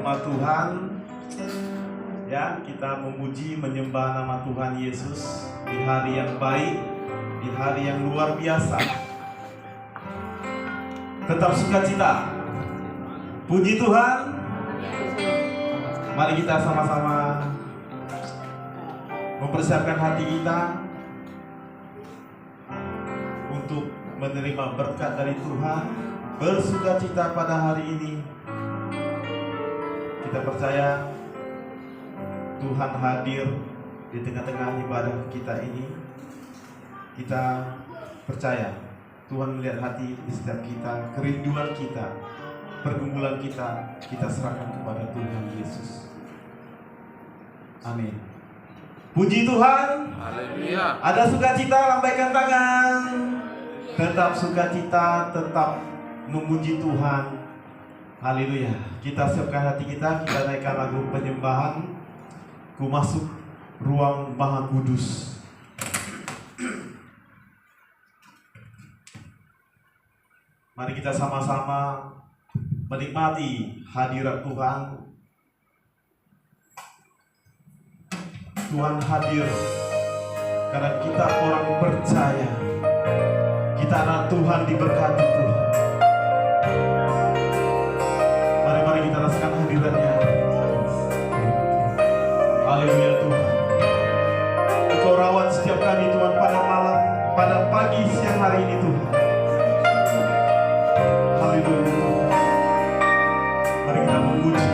rumah Tuhan. Ya, kita memuji menyembah nama Tuhan Yesus di hari yang baik, di hari yang luar biasa. Tetap sukacita. Puji Tuhan. Mari kita sama-sama mempersiapkan hati kita untuk menerima berkat dari Tuhan, bersukacita pada hari ini. Kita percaya Tuhan hadir di tengah-tengah ibadah kita ini. Kita percaya Tuhan melihat hati di setiap kita, kerinduan kita, pergumulan kita, kita serahkan kepada Tuhan Yesus. Amin. Puji Tuhan. Haleluya. Ada sukacita, lambaikan tangan. Tetap sukacita, tetap memuji Tuhan. Haleluya. Kita siapkan hati kita naikkan lagu penyembahan. Ku masuk ruang Maha Kudus. Mari kita sama-sama menikmati hadirat Tuhan. Tuhan hadir karena kita orang percaya. Kita anak Tuhan, diberkati Tuhan. Mari kita rasakan hadiratnya. Haleluya Tuhan. Engkau rawat setiap kami Tuhan, pada malam, pada pagi, siang hari ini Tuhan. Haleluya. Mari kita memuji.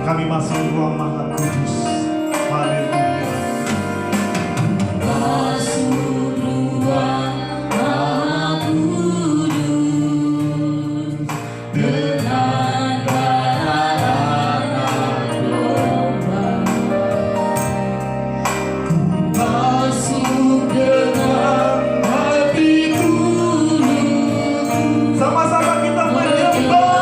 Kami masuk ruang Maha Kudus. Haleluya. Masuk ruang Maha Kudus dengan darah anak domba. Masuk dengan hati kudus. Sama-sama kita menyembah.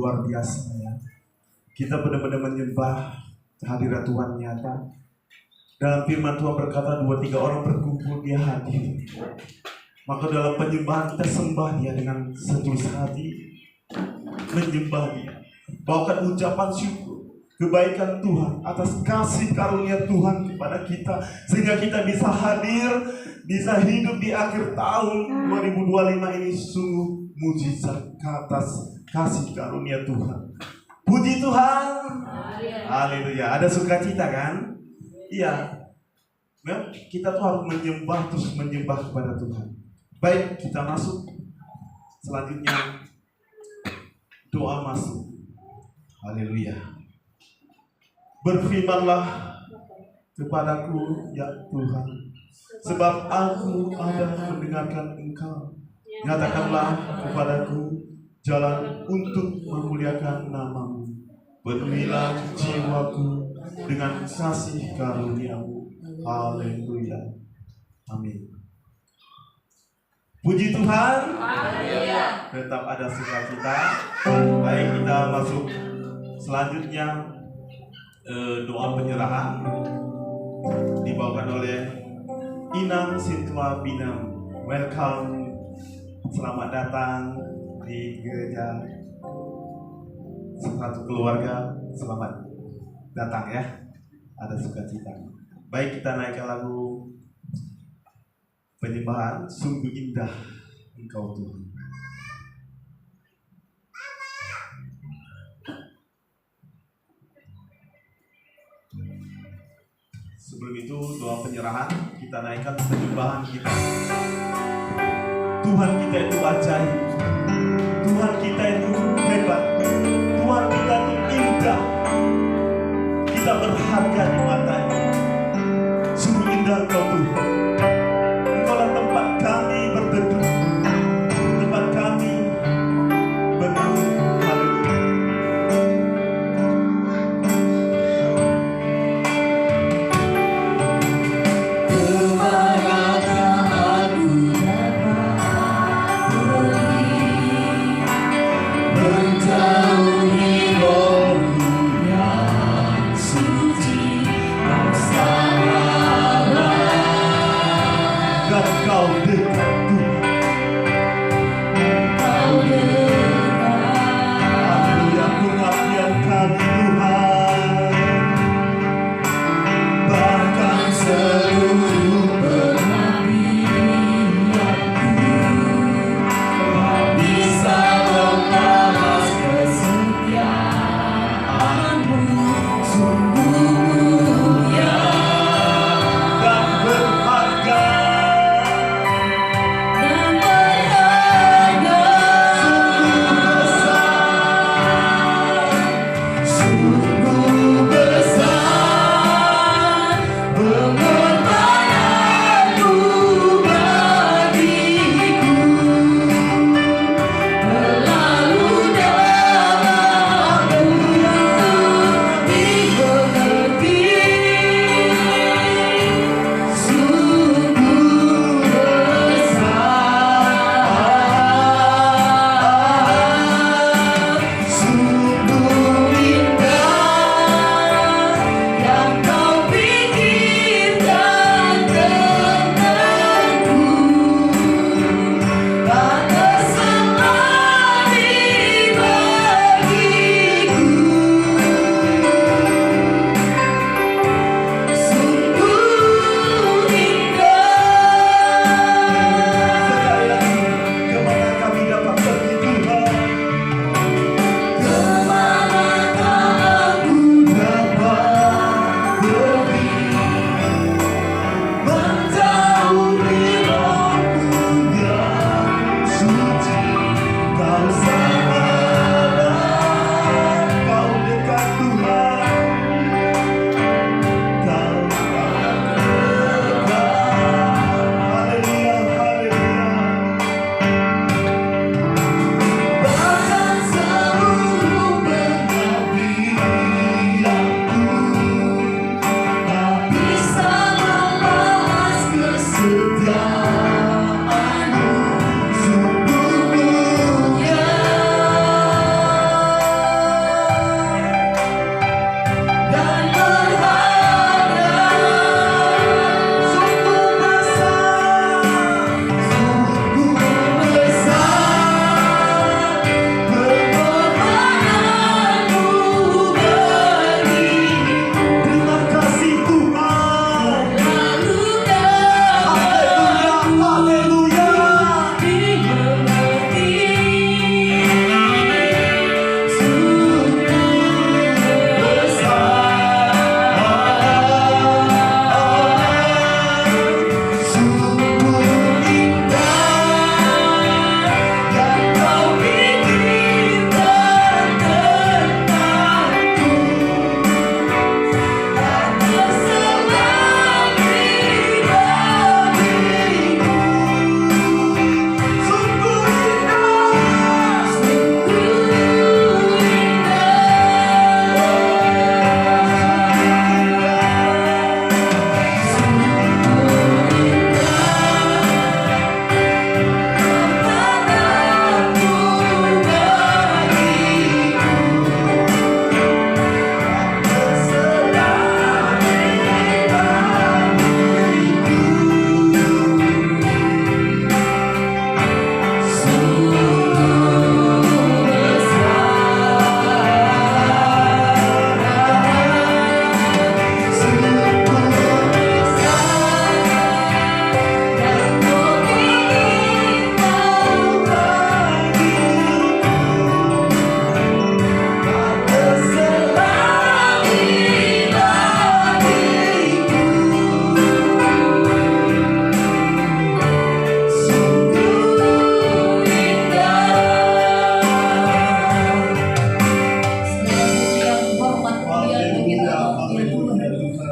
luar biasa ya. Kita benar-benar menyembah hadirat Tuhan nyata. Dalam firman Tuhan berkata 2-3 orang berkumpul dia hadir. Maka dalam penyembahan kita sembah dia dengan setulus hati, menyembah dia, bawakan ucapan syukur, kebaikan Tuhan atas kasih karunia Tuhan kepada kita, sehingga kita bisa hadir, bisa hidup di akhir tahun 2025 ini. Sungguh mujizat atas kasih karunia Tuhan. Puji Tuhan. Haleluya. Ada sukacita kan? Iya. Kita tuh harus menyembah, terus menyembah kepada Tuhan. Baik, kita masuk. Selanjutnya doa masuk. Haleluya. Berfirmanlah kepadaku ya Tuhan, sebab aku ada mendengarkan Engkau. Nyatakanlah kepadaku jalan untuk memuliakan nama-Mu. Penuhilah jiwaku dengan kasih karunia-Mu. Haleluya. Amin. Puji Tuhan. Tetap ada sukacita. Baik, kita masuk selanjutnya doa penyerahan dibawakan oleh Inang Sintwa Binam. Welcome, selamat datang di gereja Satu Keluarga. Selamat datang ya. Ada sukacita. Baik, kita naikkan lagu penyembahan Sungguh Indah Engkau Tuhan. Sebelum itu doa penyerahan, kita naikkan penyembahan kita. Tuhan kita itu ajaib, Tuhan kita itu hebat, Tuhan kita itu indah. Kita berharga di matanya. Sungguh indah Engkau Tuhan. Engkaulah tempat kami berteduh, tempat kami bernaung. Haleluya. Suci, bangsa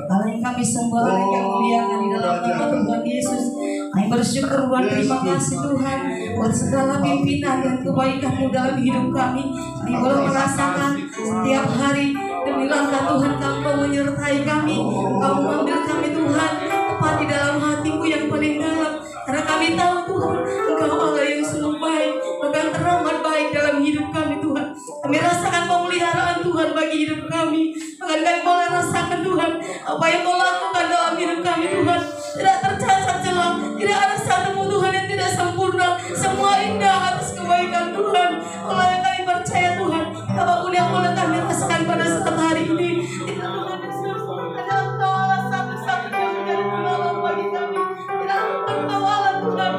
Allah yang kami sembah, Allah yang kami muliakan di dalam nama Tuhan Yesus. Kami bersyukur Tuhan, terima kasih Tuhan buat segala pimpinan dan kebaikan-Mu dalam hidup kami. Kami boleh merasakan setiap hari demi langkah Tuhan Kau menyertai kami, Kau mengambil kami Tuhan tepat di dalam hati-Mu yang paling dalam. Karena kami tahu Tuhan Engkau Allah yang sungguh baik, bahkan teramat baik dalam hidup kami Tuhan. Kami rasakan pemeliharaan Tuhan bagi hidup kami. Bahkan kami boleh rasakan Tuhan apa yang Kau lakukan dalam hidup kami Tuhan. Tidak tercacat celah, tidak ada satu Tuhan yang tidak sempurna. Semua indah atas kebaikan Tuhan. Allah yang kami percaya Tuhan, apapun yang boleh kami rasakan pada saat hari ini, Tuhan Yesus adalah Engkau Allah satu-satunya yang menjadi penolong bagi kami. Tidak Engkau Allah Tuhan,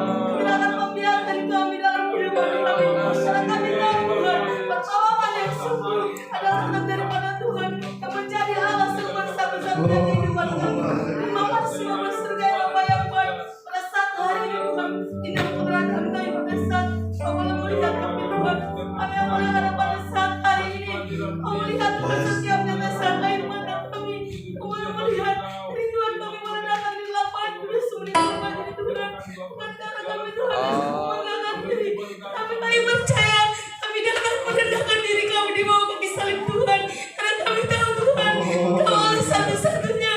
tidak akan membiarkan kami dalam kehidupan kami. Karena kami tahu Tuhan, pertolongan yang sungguh adalah datang daripada Tuhan yang menjadi Allah satu-satunya kehidupan kami. Terima kasih Bapa surga Bapa yang baik. Pada saat hari ini Tuhan, ini keberadaan kami pada saat Kau boleh melihat kami Tuhan. Kami yang boleh ada pada saat hari ini, Kau melihat Tuhan setiap tetesan air mata kami. Kau boleh melihat rinduan kami boleh datang di lapangan Tuhan sumber tempat ini Tuhan. Bukan karena kami Tuhan mengangkat diri, tapi kami percaya kami akan merendahkan diri kami di bawah kaki salib Tuhan. Karena kami tahu Tuhan, Kau Allah satu-satunya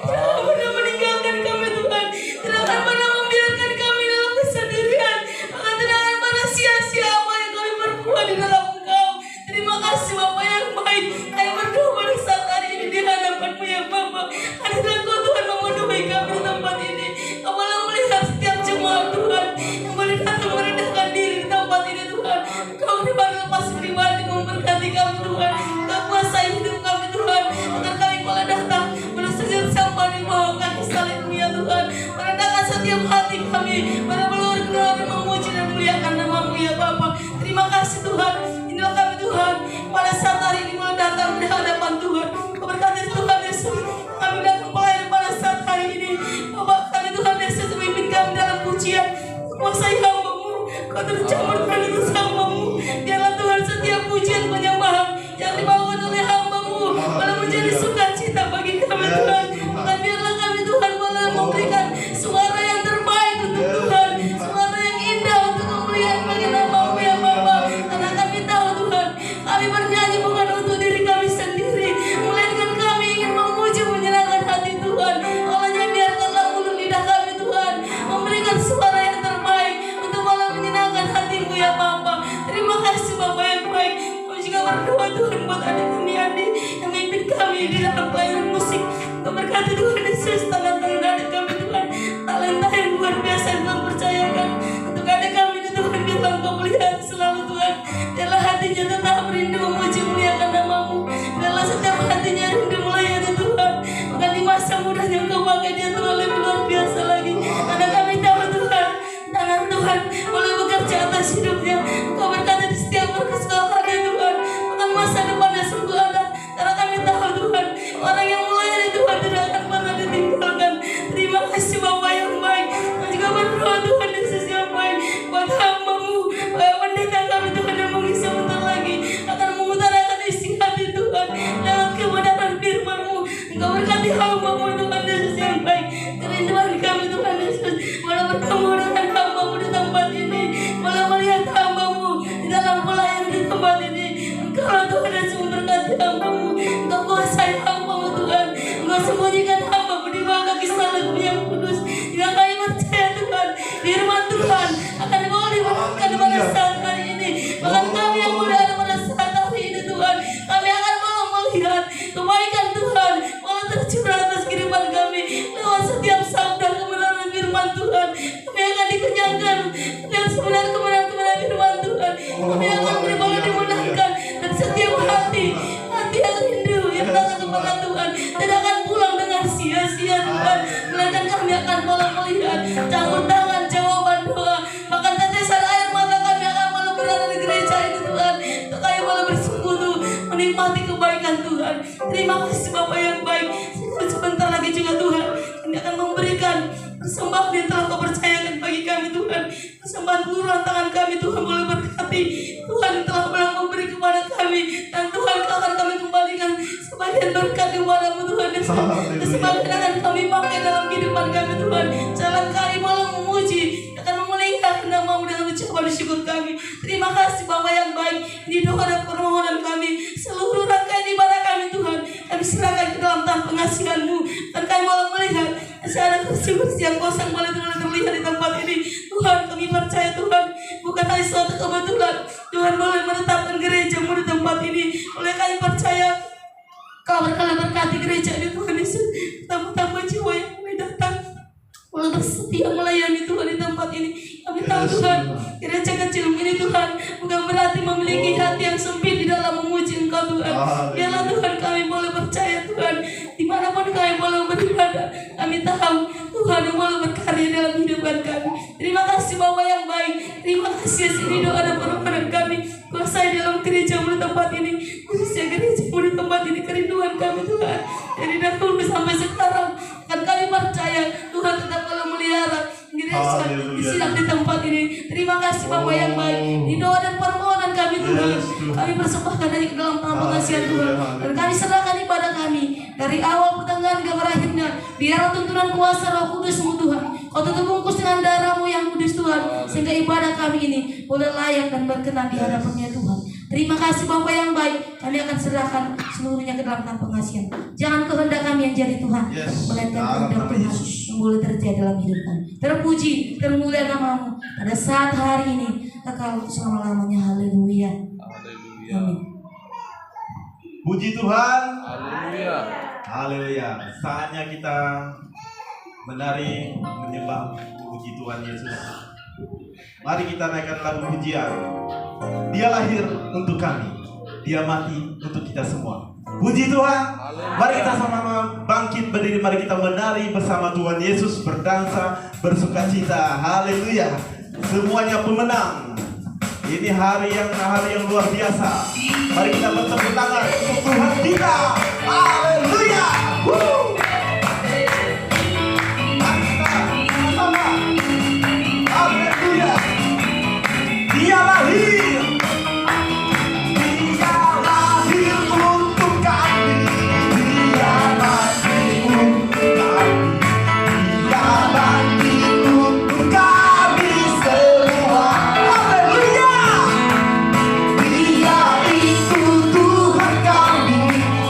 yang tidak pernah meninggalkan kami Tuhan. Tidak akan pernah membiarkan kami dalam kesendirian. Maka tidak akan pernah sia-sia apa yang kami perbuat di dalam Engkau. Terima kasih Bapa yang baik. Kami berdoa pada saat hari ini di hadapan-Mu ya Bapa. Hadirat Kau Tuhan memenuhi kami di tempat ini. Kau boleh melihat setiap jemaat Tuhan yang boleh datang merendahkan diri di tempat ini Tuhan. Kau dapat lepas pribadi memberkati kami Tuhan. Kau kuasai hidup kami Tuhan. Agar kami boleh datang bersujud sembah di bawah kaki salib-Mu ya Tuhan. Merendahkan setiap hati kami, benar-benar dan memuji dan muliakan nama-Mu ya Bapa. Terima kasih Tuhan. Inilah kami Tuhan pada saat hari ini mau datang di hadapan Tuhan. Kau berkati Tuhan Yesus, kami datang pelayan pada saat hari ini. Bapak kami Tuhan Yesus memimpin kami dalam pujian. Kuasai hamba-Mu, Kau tercampurkan itu hamba-Mu. Biarlah Tuhan setiap pujian penyembahan yang dibawakan oleh hamba-Mu boleh menjadi sukacita bagi kami Tuhan. Maka biarlah kami Tuhan boleh memberikan suara yang terbaik untuk Tuhan, suara yang indah untuk kemuliaan bagi nama-Mu ya Bapa. Karena kami tahu Tuhan, kami bernyanyi bukan untuk diri kami sendiri, melainkan kami ingin memuji menyenangkan hati Tuhan. Olehnya biarkanlah mulut lidah kami Tuhan memberikan suara yang terbaik untuk boleh menyenangkan hati-Mu ya Bapa. Terima kasih Bapa yang baik. Kami juga berdoa Tuhan buat adik kami Andi yang memimpin kami di dalam pelayanan musik. Kau berkati Tuhan Yesus tangan-tangan adik kami Tuhan, talenta yang luar biasa yang Tuhan percayakan untuk adik kami ini Tuhan. Biarlah Engkau melihat selalu Tuhan. Biarlah hatinya tetap rindu memuji muliakan nama-Mu. Biarlah setiap hatinya rindu melayani Tuhan. Bukan di masa mudanya Engkau pakai dia Tuhan lebih luar biasa lagi. Karena kami tahu Tuhan, tangan Tuhan boleh bekerja atas hidupnya. Engkau berkati di setiap perkesukaannya Tuhan. Bukan masa depannya sungguh ada. Karena kami tahu Tuhan, orang yang melayani Tuhan tidak akan pernah ditinggalkan. Terima kasih Bapa yang baik. Kami juga berdoa Tuhan Yesus yang baik buat hamba-Mu, pendeta kami Tuhan yang mungkin sebentar lagi akan mengutarakan isi hati Tuhan lewat kebenaran firman-Mu. Engkau berkati hamba-Mu Tuhan Yesus yang baik. Kerinduan kami Tuhan Yesus boleh bertemu dengan hamba-Mu di tempat ini, boleh melihat hamba-Mu di dalam pelayanan di tempat ini. Engkau Tuhan Yesus memberkati hamba-Mu. Engkau kuasai hamba-Mu Tuhan. Engkau sembunyikan hamba-Mu di bawah kaki salib-Mu yang kudus. Jika kami percaya Tuhan, firman Tuhan akan boleh dibenarkan pada saat hari ini. Bahkan kami yang muda pada saat hari ini Tuhan, kami akan boleh melihat kebaikan Tuhan boleh tercurah atas kehidupan kami lewat setiap sabda kebenaran firman Tuhan. Kami akan dikenyangkan dengan sebenarnya kebenaran firman Tuhan. Kami akan boleh dimudahkan dan setiap hati yang rindu yang datang kepada Tuhan tidak akan pulang dengan sia-sia Tuhan. Melainkan kami akan boleh melihat campur tangan jawaban doa, bahkan tetesan air mata kami akan boleh berada di gereja ini Tuhan, untuk kami boleh bersekutu menikmati kebaikan Tuhan. Terima kasih Bapa yang baik. Sebentar lagi juga Tuhan kami akan memberikan persembahan yang telah Kau percayakan bagi kami Tuhan. Persembahan puluhan tangan kami Tuhan boleh berkati. Tuhan telah memberi kepada kami, dan Tuhan akan kami kembali bagikan sebagian berkat kepadamu Tuhan Yesus. Dan sebagian akan kami pakai dalam kehidupan kami Tuhan. Jalan kami malah memuji, akan memulihkan namamu dengan ucapan syukur kami. Terima kasih Bapa yang baik. Ini doa dan permohonan kami. Seluruh rangkaian ibadah kami Tuhan, kami serahkan ke dalam tangan pengasihan-Mu. Dan kami malah melihat masih ada kursi-kursi yang kosong boleh terlihat di tempat ini. Tuhan, kami percaya Tuhan, bukan hanya suatu kebetulan. Tuhan boleh menetapkan gereja-Mu di tempat ini. Oleh kami percaya Kau berkala berkati gereja ini Tuhan Yesus. Tambah-tambah jiwa yang boleh datang, boleh bersetia melayani Tuhan di tempat ini. Kami tahu Tuhan, gereja kecil ini Tuhan bukan berarti memiliki hati yang sempit di dalam memuji Engkau Tuhan. Biarlah Tuhan kami boleh percaya Tuhan, dimanapun kami boleh beribadah, kami tahu Tuhan yang boleh berkarya dalam kehidupan kami. Terima kasih Bapa yang baik. Terima kasih Yesus, ini doa dan permohonan kami. Kuasai dalam gereja-Mu di tempat ini, khususnya gereja-Mu di tempat ini, kerinduan kami Tuhan dari dahulu sampai sekarang. Dan kami percaya Tuhan tetap boleh melihara gereja disiap di tempat ini. Terima kasih Bapa yang baik. Di doa dan permohonan kami Tuhan, kami persembahkan dari ke dalam tangan pengasihan Tuhan. Dan kami serahkan ibadah kami dari awal pertengahan hingga berakhirnya. Biarlah tuntunan kuasa Roh Kudus-Mu Tuhan, Kau tutup bungkus dengan darah-Mu yang kudus Tuhan, sehingga ibadah kami ini boleh layak dan berkenan di hadapan-Nya Tuhan. Terima kasih Bapa yang baik. Kami akan serahkan seluruhnya ke dalam tangan pengasihan. Jangan kehendak kami yang jadi Tuhan, melainkan kehendak Tuhan yang boleh terjadi dalam hidup kami. Terpuji, termulia nama-Mu pada saat hari ini, kekal selama-lamanya. Haleluya. Amin. Puji Tuhan. Haleluya. Haleluya. Saatnya kita menari, menyembah, memuji Tuhan Yesus. Mari kita naikkan lagu pujian. Dia lahir untuk kami, Dia mati untuk kita semua. Puji Tuhan. Mari kita sama-sama bangkit berdiri. Mari kita menari bersama Tuhan Yesus, berdansa, bersukacita. Haleluya. Semuanya pemenang. Ini hari yang luar biasa. Mari kita bertepuk tangan untuk Tuhan kita. Haleluya. Mari kita sama-sama. Haleluya. Dia lahir. Dia lahir untuk kami. Dia mati untuk kami. Dia bangkit untuk kami semua. Haleluya. Dia itu Tuhan kami.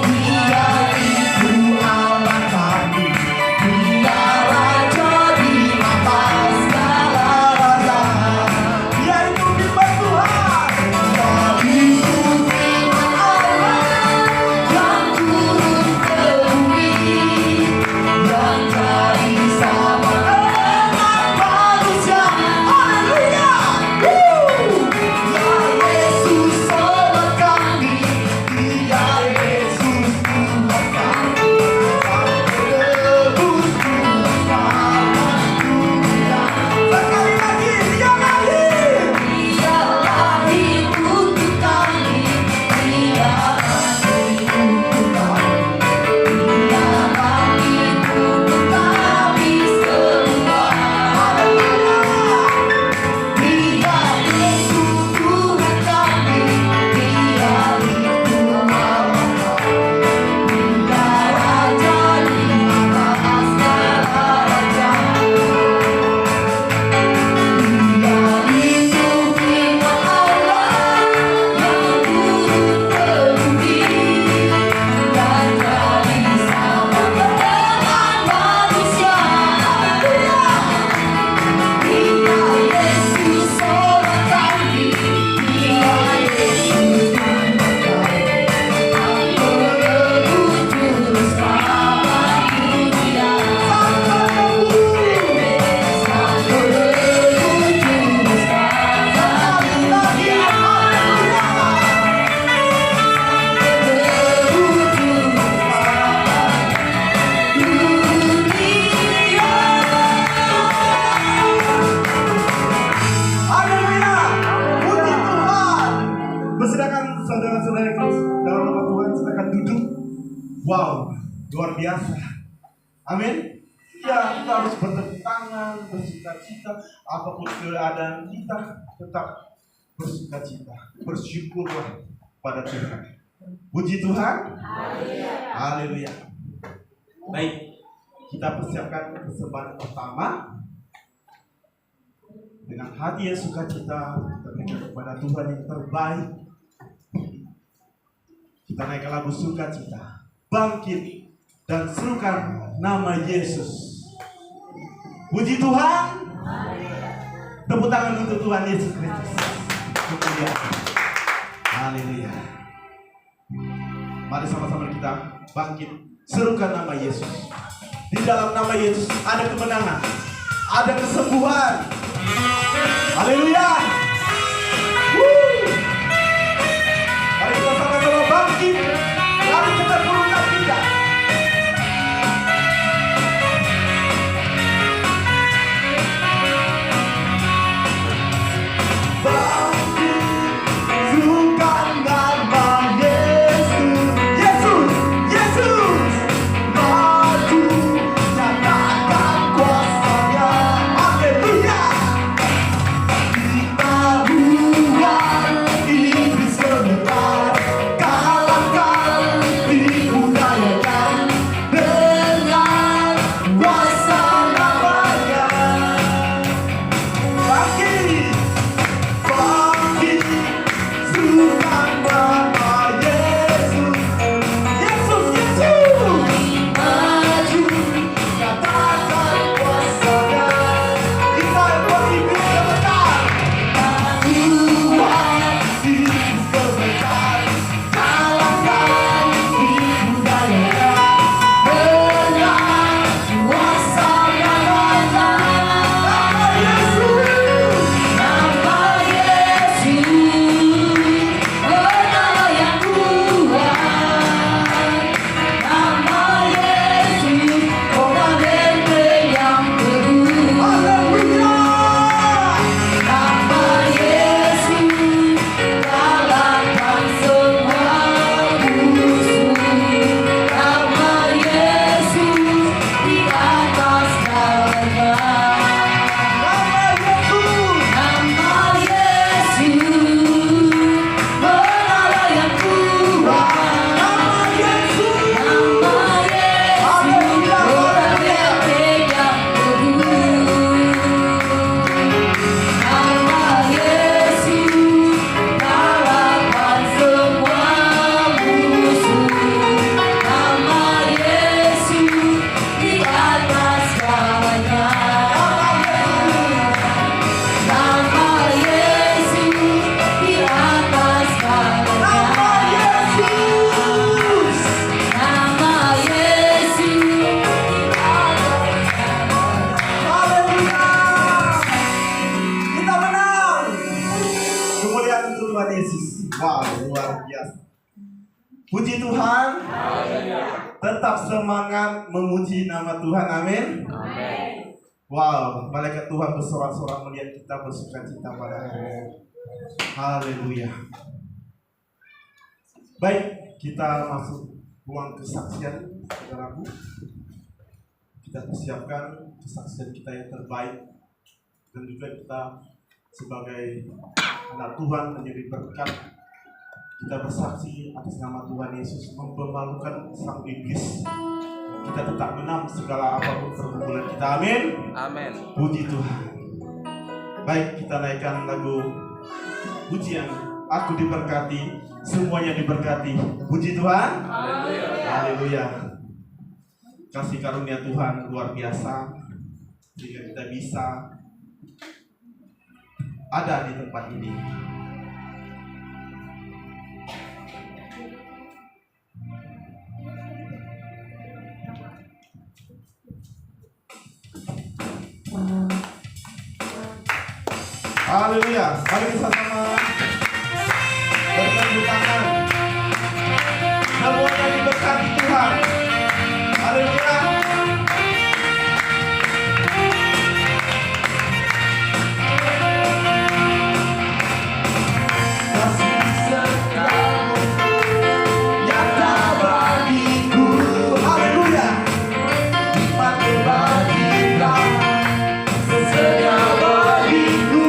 Dia itu Allah kami. Dia Raja di atas segala raja. Dia itu firman Tuhan. Dia itu firman Allah yang turun ke bumi, yang jadi sama dengan manusia. Haleluya. Ya Yesus selamat kami. Dia Yesus Tuhan kami. Sampai tebus bersama dunia. Sekali lagi, Dia lahir. Dia lahir untuk kami. Dia mati untuk kami. Dia bangkit untuk kami semua. Haleluya. Dia Yesus Tuhan kami. Dia itu Allah kami. Dia Raja di atas segala raja. Dia itu firman Allah yang turun ke bumi, yang jadi sama dengan manusia. Haleluya. Dia Yesus selamat kami. Dia Yesus Tuhan kami. Sampai tebus bersama dunia. Haleluya. Puji Tuhan. Bersilakan saudara-saudara dalam nama Tuhan, silakan duduk. Wow, luar biasa. Amin. Ya, kita harus bertepuk tangan, bersukacita. Apapun keadaan kita, tetap bersukacita. Bersyukurlah pada Tuhan. Puji Tuhan. Haleluya. Baik, kita persiapkan persembahan pertama dengan hati yang sukacita terdekat kepada Tuhan yang terbaik. Kita naikkan lagu sukacita, bangkit dan serukan nama Yesus. Puji Tuhan. Tepuk tangan untuk Tuhan Yesus Kristus. Haleluya. Mari sama-sama kita bangkit, serukan nama Yesus. Di dalam nama Yesus ada kemenangan, ada kesembuhan. Haleluya. Mari kita sama-sama bangkit. Mari kita serukan kita. Puji Tuhan. Tetap semangat memuji nama Tuhan. Amin. Wow, malaikat Tuhan bersorak-sorak melihat kita bersukacita pada hari ini. Haleluya. Baik, kita masuk ruang kesaksian, saudaraku. Kita persiapkan kesaksian kita yang terbaik, dan juga kita sebagai anak Tuhan menjadi berkat. Kita bersaksi atas nama Tuhan Yesus, mempermalukan sang iblis. Kita tetap menang segala apapun pergumulan kita. Amin. Amin. Puji Tuhan. Baik, kita naikkan lagu pujian. Aku diberkati, semuanya diberkati. Puji Tuhan. Haleluya. Haleluya. Kasih karunia Tuhan luar biasa, sehingga kita bisa ada di tempat ini. Haleluya. Mari kita sama bertepuk tangan. Semuanya diberkati Tuhan. Haleluya. Kasih setiamu nyata bagiku. Haleluya. Dipakai bagilah sesedia bagiku.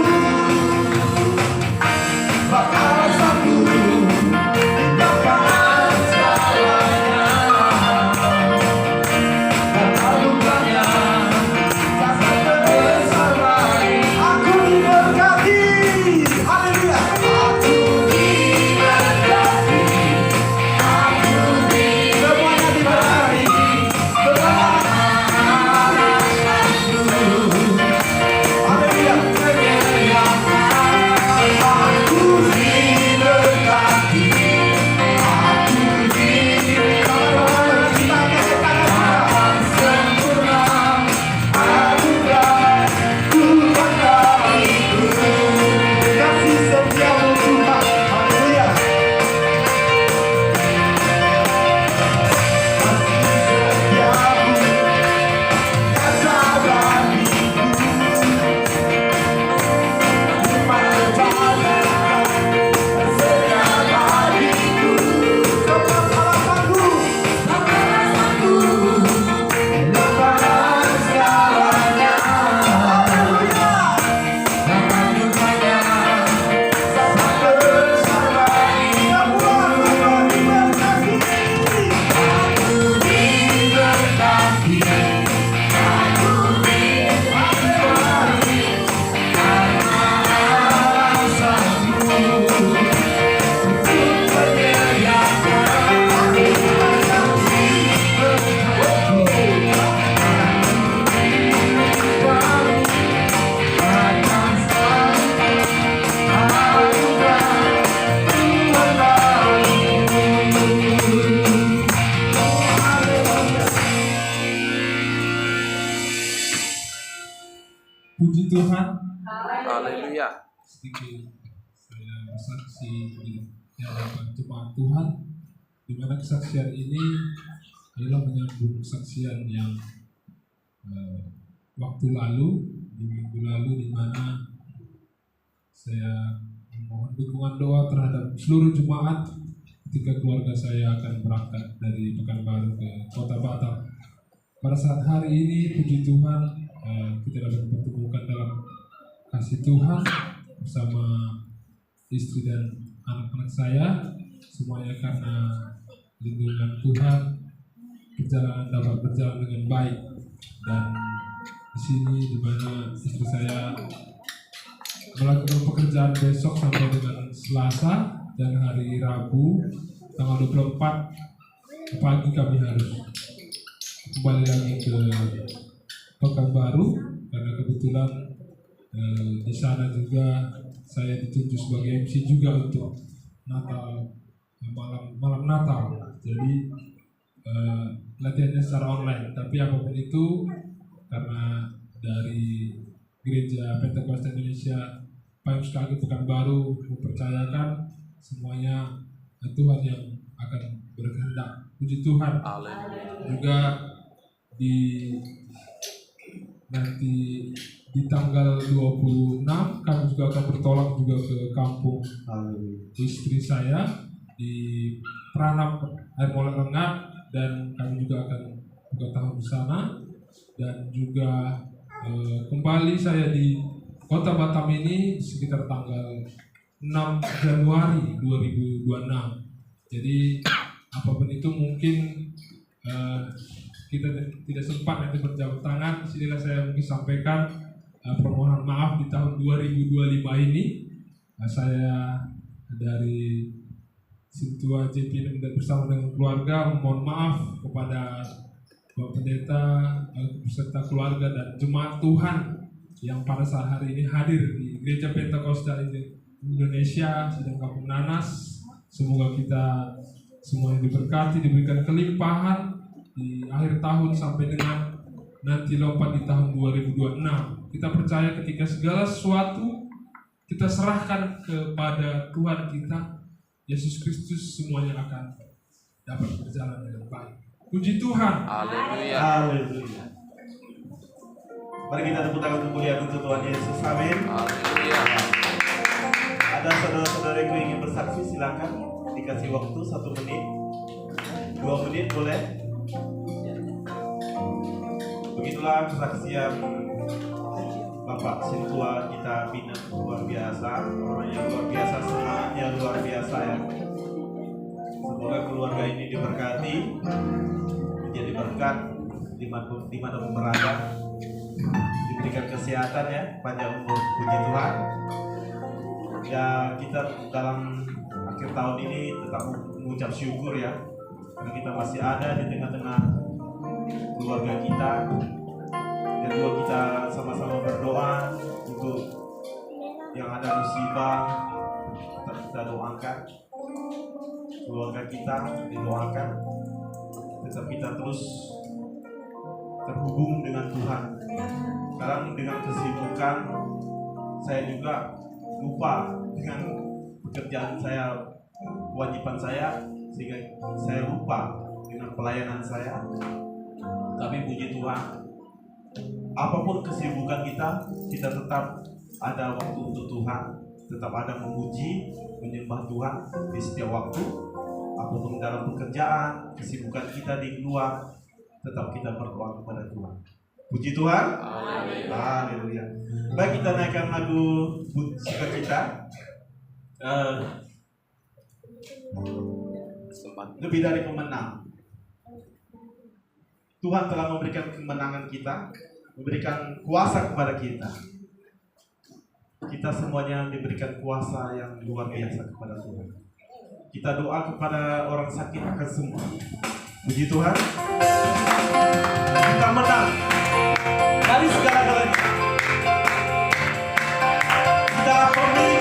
Puji Tuhan. Haleluya. Sedikit saya bersaksi di hadapan jemaat Tuhan, di mana kesaksian ini adalah menyambung kesaksian yang waktu lalu, di minggu lalu, di mana saya memohon dukungan doa terhadap seluruh jemaat ketika keluarga saya akan berangkat dari Pekanbaru ke Kota Batam. Pada saat hari ini, puji Tuhan, kita dapat dipertemukan dalam kasih Tuhan bersama istri dan anak-anak saya, semuanya karena lindungan Tuhan. Perjalanan dapat berjalan dengan baik, dan di sini di mana istri saya melakukan pekerjaan besok sampai dengan Selasa, dan hari Rabu tanggal 24 pagi kami harus kembali lagi ke Pekanbaru karena kebetulan di sana juga saya ditunjuk sebagai MC juga untuk Natal, malam Natal. Jadi latihannya secara online, tapi apapun itu karena dari Gereja Pentakosta Indonesia Payung Sekali Pekanbaru mempercayakan semuanya Tuhan yang akan berkehendak. Puji Tuhan. Juga nanti di tanggal 26 kami juga akan bertolak juga ke kampung istri saya di Pranap Air Molek Rengat, dan kami juga akan buka tahun di sana, dan juga kembali saya di Kota Batam ini sekitar tanggal 6 Januari 2026. Jadi apapun itu mungkin kita tidak sempat nanti berjabat tangan. Disinilah saya mungkin sampaikan permohonan maaf di tahun 2025 ini. Saya dari Sintua JP dan bersama dengan keluarga mohon maaf kepada Bapak Pendeta beserta keluarga dan jemaat Tuhan yang pada saat hari ini hadir di Gereja Pentakosta Indonesia sedang Kampung Nanas. Semoga kita semua diberkati, diberikan kelimpahan di akhir tahun sampai dengan nanti lompat di tahun 2026. Kita percaya ketika segala sesuatu kita serahkan kepada Tuhan kita, Yesus Kristus, semuanya akan dapat berjalan dengan baik. Puji Tuhan. Haleluya. Haleluya. Mari kita tepuk tangan kemuliaan untuk Tuhan Yesus. Amin. Haleluya. Ada saudara-saudara yang ingin bersaksi, silakan. Dikasih waktu 1 menit, 2 menit boleh. Begitulah kesaksian Bapak Sintua kita bina, luar biasa, orang yang luar biasa, semangatnya luar biasa ya. Semoga keluarga ini diberkati, menjadi berkat di mana pun berada, diberikan kesehatan ya, panjang umur, puji Tuhan. Ya, kita dalam akhir tahun ini tetap mengucap syukur ya, karena kita masih ada di tengah-tengah keluarga kita. Dan juga kita sama-sama berdoa untuk yang ada musibah, tetap kita doakan keluarga kita, didoakan, tetap kita terus terhubung dengan Tuhan. Sekarang dengan kesibukan saya juga lupa dengan pekerjaan saya, kewajiban saya, sehingga saya lupa dengan pelayanan saya. Tapi puji Tuhan, apapun kesibukan kita tetap ada waktu untuk Tuhan, tetap ada memuji, menyembah Tuhan di setiap waktu. Apapun dalam pekerjaan, kesibukan kita di luar, tetap kita berdoa kepada Tuhan. Puji Tuhan. Haleluya. Baik, kita naikkan lagu sukacita. Lebih dari pemenang. Tuhan telah memberikan kemenangan kita, memberikan kuasa kepada kita. Kita semuanya diberikan kuasa yang luar biasa kepada Tuhan. Kita doa kepada orang sakit akan sembuh. Puji Tuhan. Kita menang dari segala-galanya. Kita pemilik.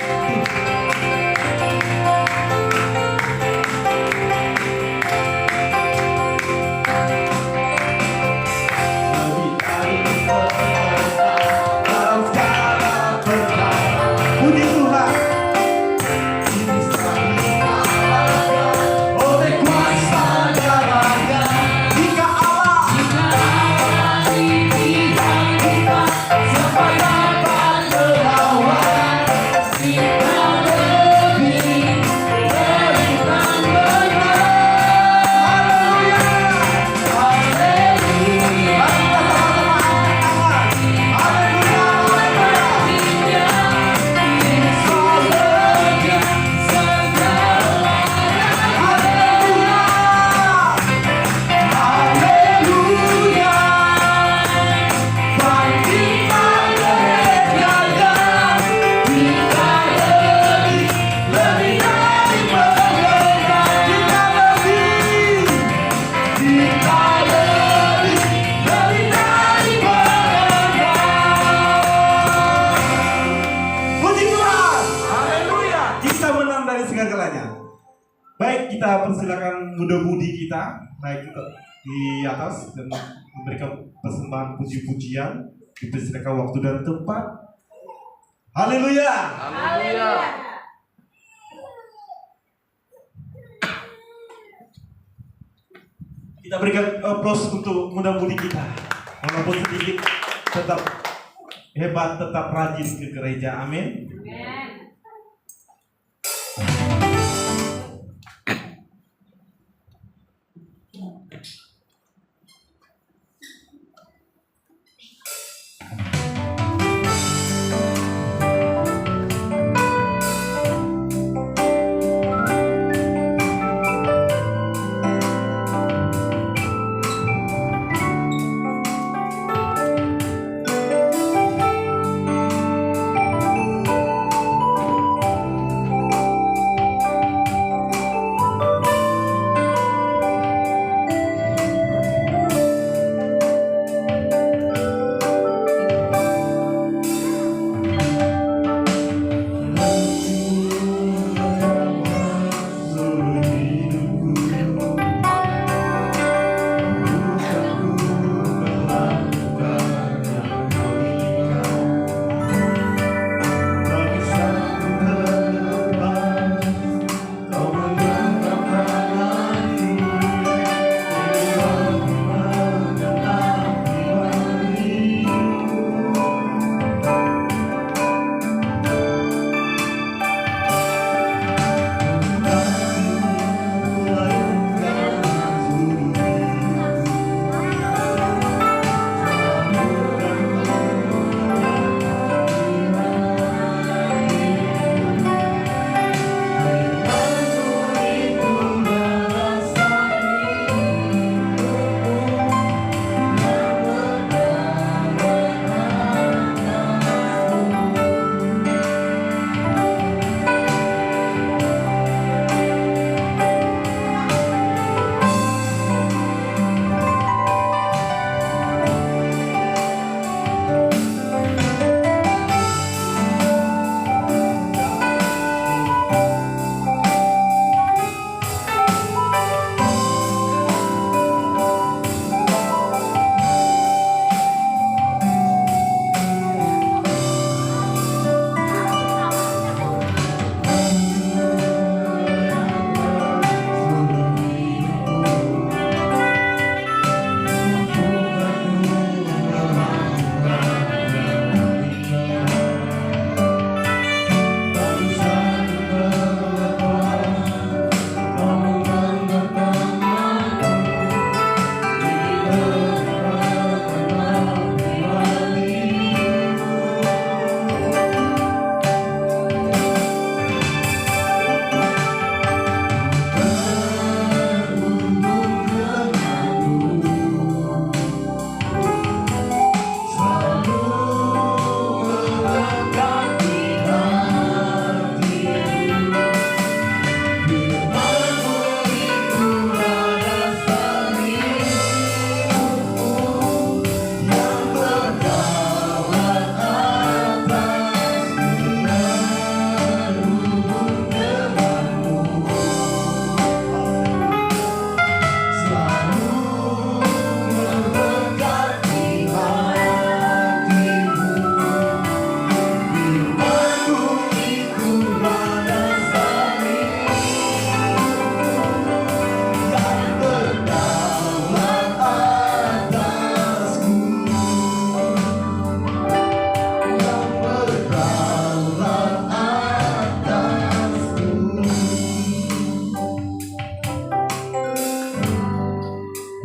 Lebih dari kita persilakan muda-mudi kita naik di atas dan memberikan persembahan puji-pujian. Dipersilakan waktu dan tempat. Haleluya. Haleluya. Kita berikan aplaus untuk muda-mudi kita. Walaupun sedikit, tetap hebat, tetap rajin ke gereja. Amin.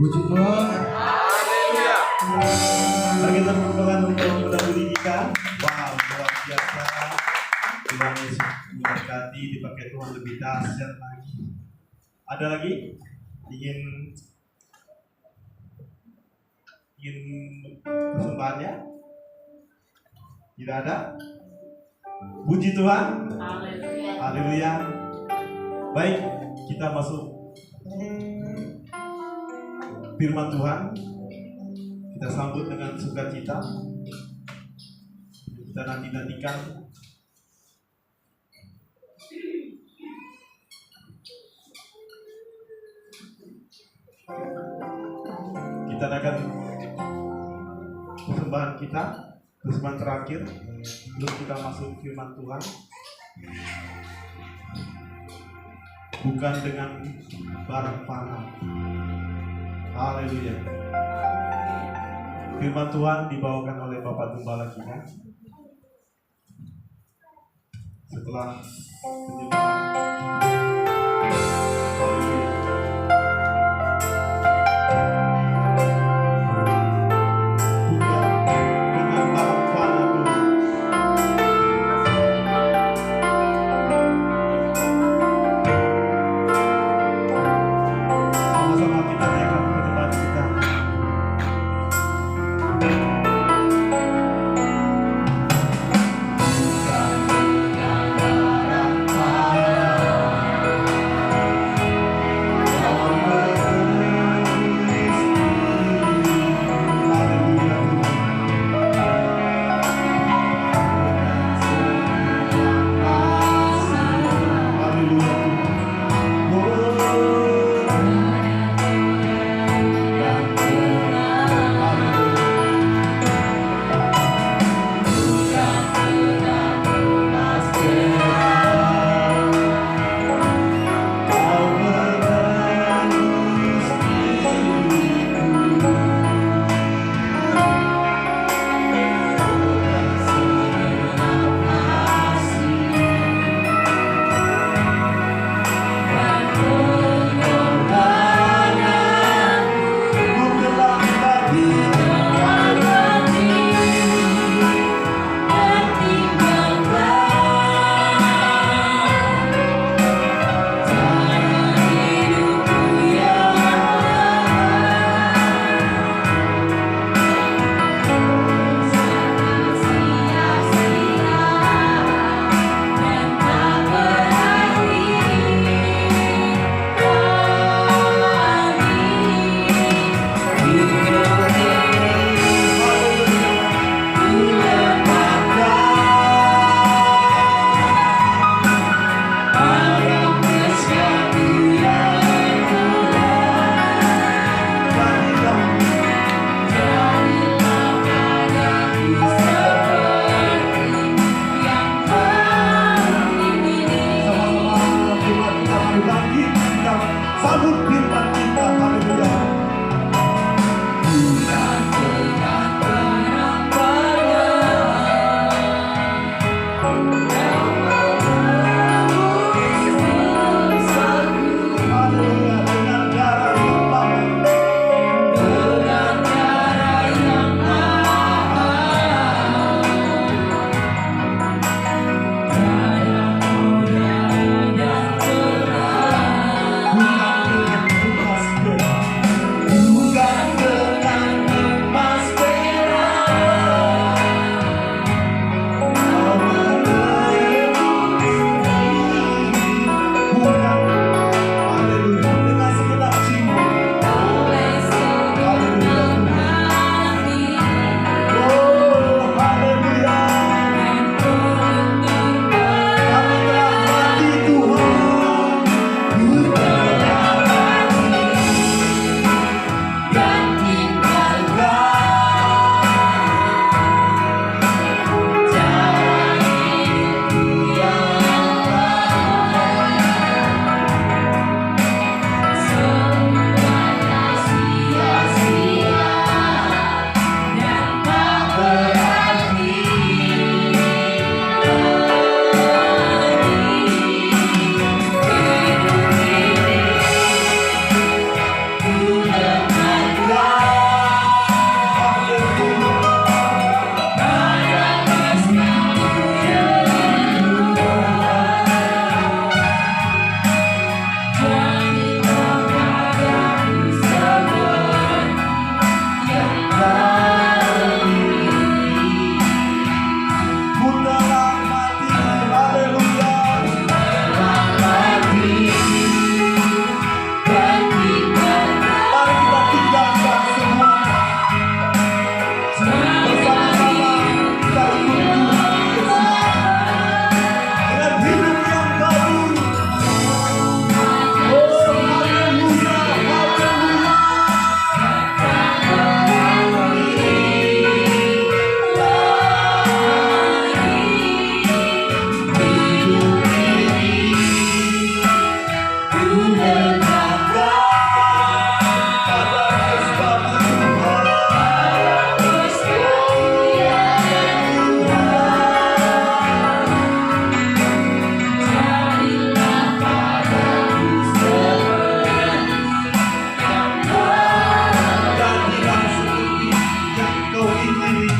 Puji Tuhan. Haleluya. Mari kita berdoa untuk mudah-mudi kita. Wow, luar biasa. Tuhan Yesus memberkati, dipakai Tuhan lebih dahsyat lagi. Ada lagi ingin persembahannya? Tidak ada? Puji Tuhan. Haleluya. Baik, kita masuk firman Tuhan. Kita sambut dengan sukacita. Kita nanti-nantikan Kita akan persembahan terakhir sebelum kita masuk firman Tuhan. Bukan dengan barang panah. Haleluya. Firman Tuhan dibawakan oleh Bapak Gembala kita. Setelah penyembahan. Haleluya.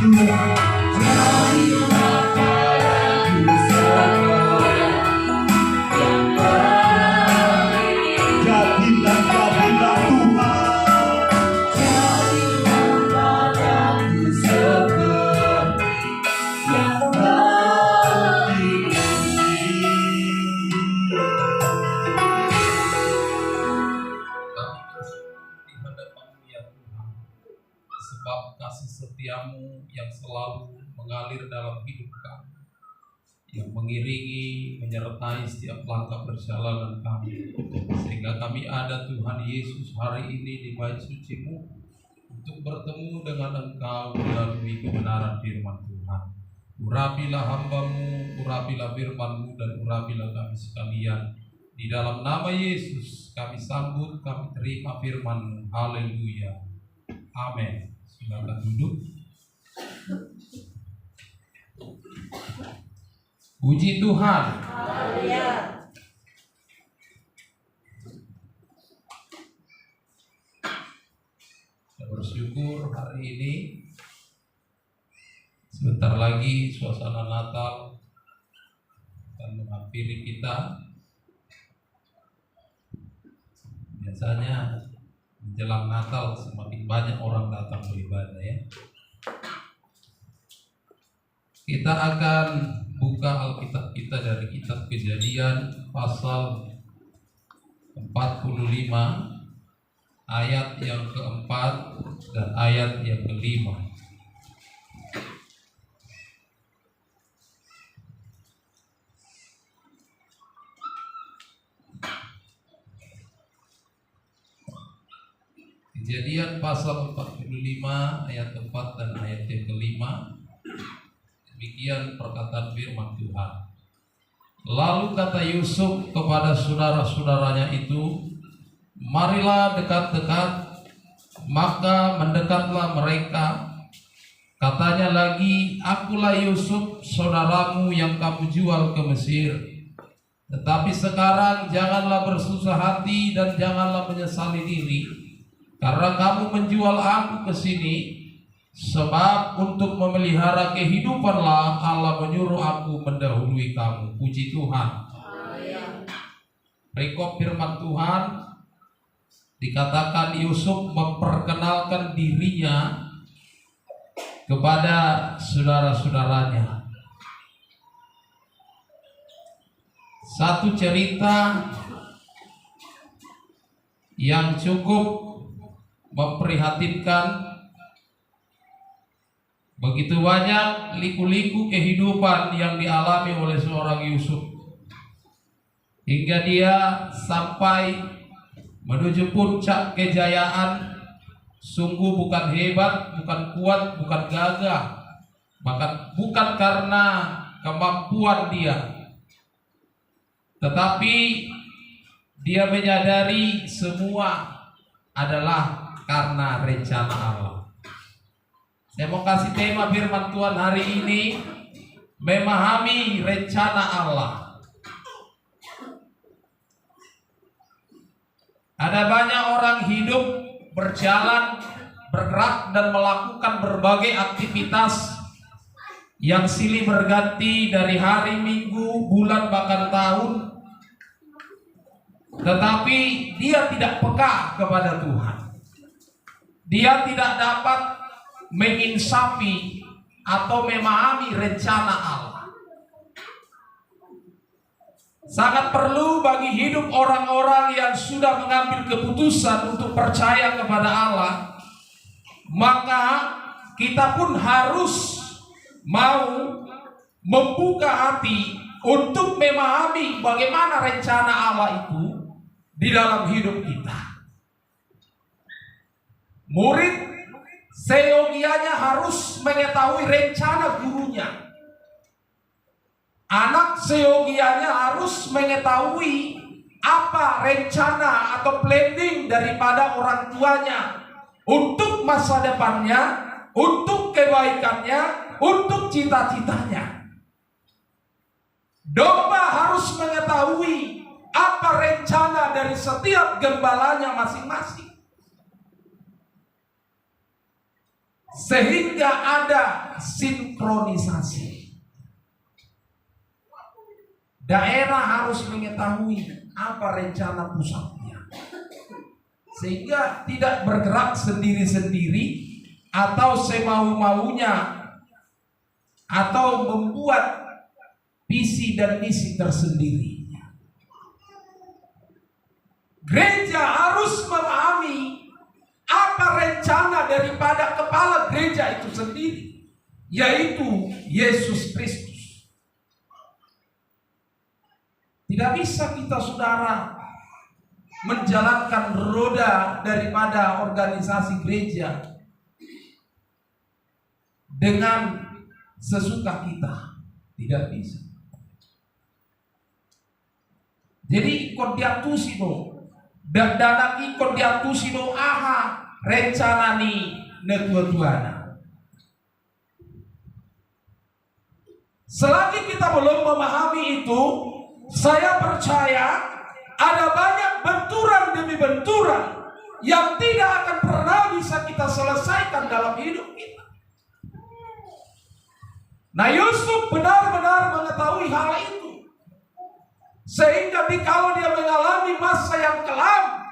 Sebab kasih setiamu yang selalu mengalir dalam hidup kami, yang mengiringi, menyertai setiap langkah perjalanan kami, sehingga kami ada Tuhan Yesus hari ini di bait suci-Mu untuk bertemu dengan Engkau melalui kebenaran firman Tuhan. Urapilah hamba-Mu, urapilah firman-Mu, dan urapilah kami sekalian. Di dalam nama Yesus kami sambut, kami terima firman-Mu. Haleluya. Amin. Silakan duduk. Puji Tuhan. Haleluya. Saya bersyukur hari ini sebentar lagi suasana Natal akan menghampiri kita. Biasanya menjelang Natal semakin banyak orang datang beribadah ya. Kita akan buka Alkitab kita dari kitab Kejadian pasal 45 ayat yang keempat dan ayat yang kelima. Kejadian pasal 45 ayat 4 dan ayat yang kelima. Demikian perkataan firman Tuhan. Lalu kata Yusuf kepada saudara-saudaranya itu, marilah dekat-dekat. Maka mendekatlah mereka. Katanya lagi, akulah Yusuf saudaramu yang kamu jual ke Mesir. Tetapi sekarang janganlah bersusah hati dan janganlah menyesali diri, karena kamu menjual aku ke sini, sebab untuk memelihara kehidupanlah Allah menyuruh aku mendahului kamu. Puji Tuhan. Perikop firman Tuhan dikatakan Yusuf memperkenalkan dirinya kepada saudara-saudaranya. Satu cerita yang cukup memprihatinkan. Begitu banyak liku-liku kehidupan yang dialami oleh seorang Yusuf, hingga dia sampai menuju puncak kejayaan. Sungguh bukan hebat, bukan kuat, bukan gagah, bahkan bukan karena kemampuan dia, tetapi dia menyadari semua adalah karena rencana Allah. Saya mau kasih tema firman Tuhan hari ini, memahami rencana Allah. Ada banyak orang hidup, berjalan, bergerak, dan melakukan berbagai aktivitas yang silih berganti dari hari, minggu, bulan, bahkan tahun. Tetapi dia tidak peka kepada Tuhan. Dia tidak dapat menginsafi atau memahami rencana Allah. Sangat perlu bagi hidup orang-orang yang sudah mengambil keputusan untuk percaya kepada Allah, maka kita pun harus mau membuka hati untuk memahami bagaimana rencana Allah itu di dalam hidup kita. Murid seyogianya harus mengetahui rencana gurunya. Anak seyogianya harus mengetahui apa rencana atau planning daripada orang tuanya untuk masa depannya, untuk kebaikannya, untuk cita-citanya. Domba harus mengetahui apa rencana dari setiap gembalanya masing-masing, sehingga ada sinkronisasi. Daerah harus mengetahui apa rencana pusatnya, sehingga tidak bergerak sendiri-sendiri atau semau-maunya, atau membuat visi dan misi tersendiri. Gereja harus memahami apa rencana daripada kepala gereja itu sendiri, yaitu Yesus Kristus. Tidak bisa kita, saudara, menjalankan roda daripada organisasi gereja dengan sesuka kita. Tidak bisa. Jadi ikut diatusino, dan dana ikut diatusino aha rencana ni netua-tuana. Selagi kita belum memahami itu, saya percaya ada banyak benturan demi benturan yang tidak akan pernah bisa kita selesaikan dalam hidup kita. Nah, Yusuf benar-benar mengetahui hal itu, sehingga dikala dia mengalami masa yang kelam,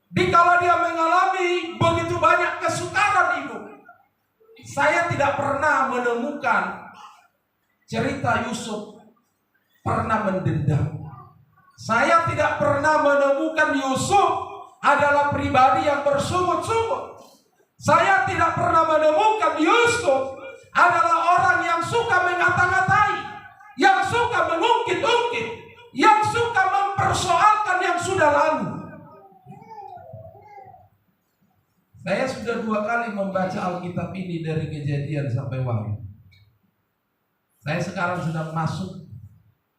dikala dia mengalami begitu banyak kesukaran hidup, saya tidak pernah menemukan cerita Yusuf pernah mendendam. Saya tidak pernah menemukan Yusuf adalah pribadi yang bersungut-sungut. Saya tidak pernah menemukan Yusuf adalah orang yang suka mengata-ngatai, yang suka mengungkit-ungkit, yang suka mempersoalkan yang sudah lalu. Saya sudah 2 kali membaca Alkitab ini dari Kejadian sampai Wahyu. Saya sekarang sedang masuk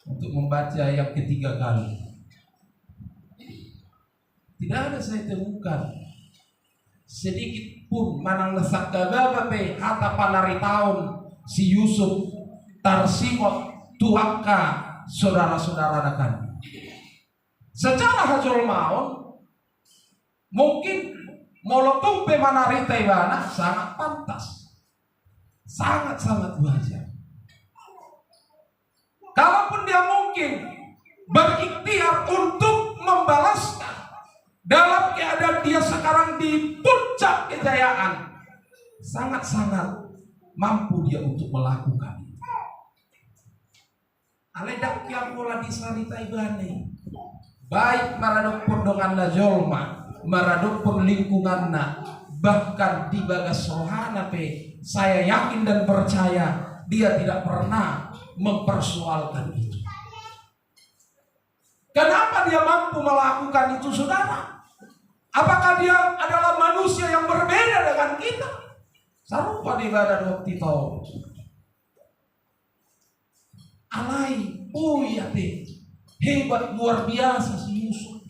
untuk membaca yang ketiga kali. Tidak ada saya temukan sedikit pun manang lesak gababe hata panari tahun si Yusuf tarsimot tuaka saudara-saudara nakan. Secara hajol maun mungkin molotung pe manari taibana sangat pantas, sangat-sangat wajar. Kalaupun dia mungkin berikhtiar untuk membalaskan dalam keadaan dia sekarang di puncak kejayaan, sangat-sangat mampu dia untuk melakukan itu. Aledak yang pola disaritai bane, baik maradok pondongan na jolma, maradok pun lingkungan na, bahkan di bagas rohana pe, saya yakin dan percaya dia tidak pernah mempersoalkan itu. Kenapa dia mampu melakukan itu, saudara? Apakah dia adalah manusia yang berbeda dengan kita? Sarupa di badan waktu itu. Alai, ya deh, hebat luar biasa si Yusuf.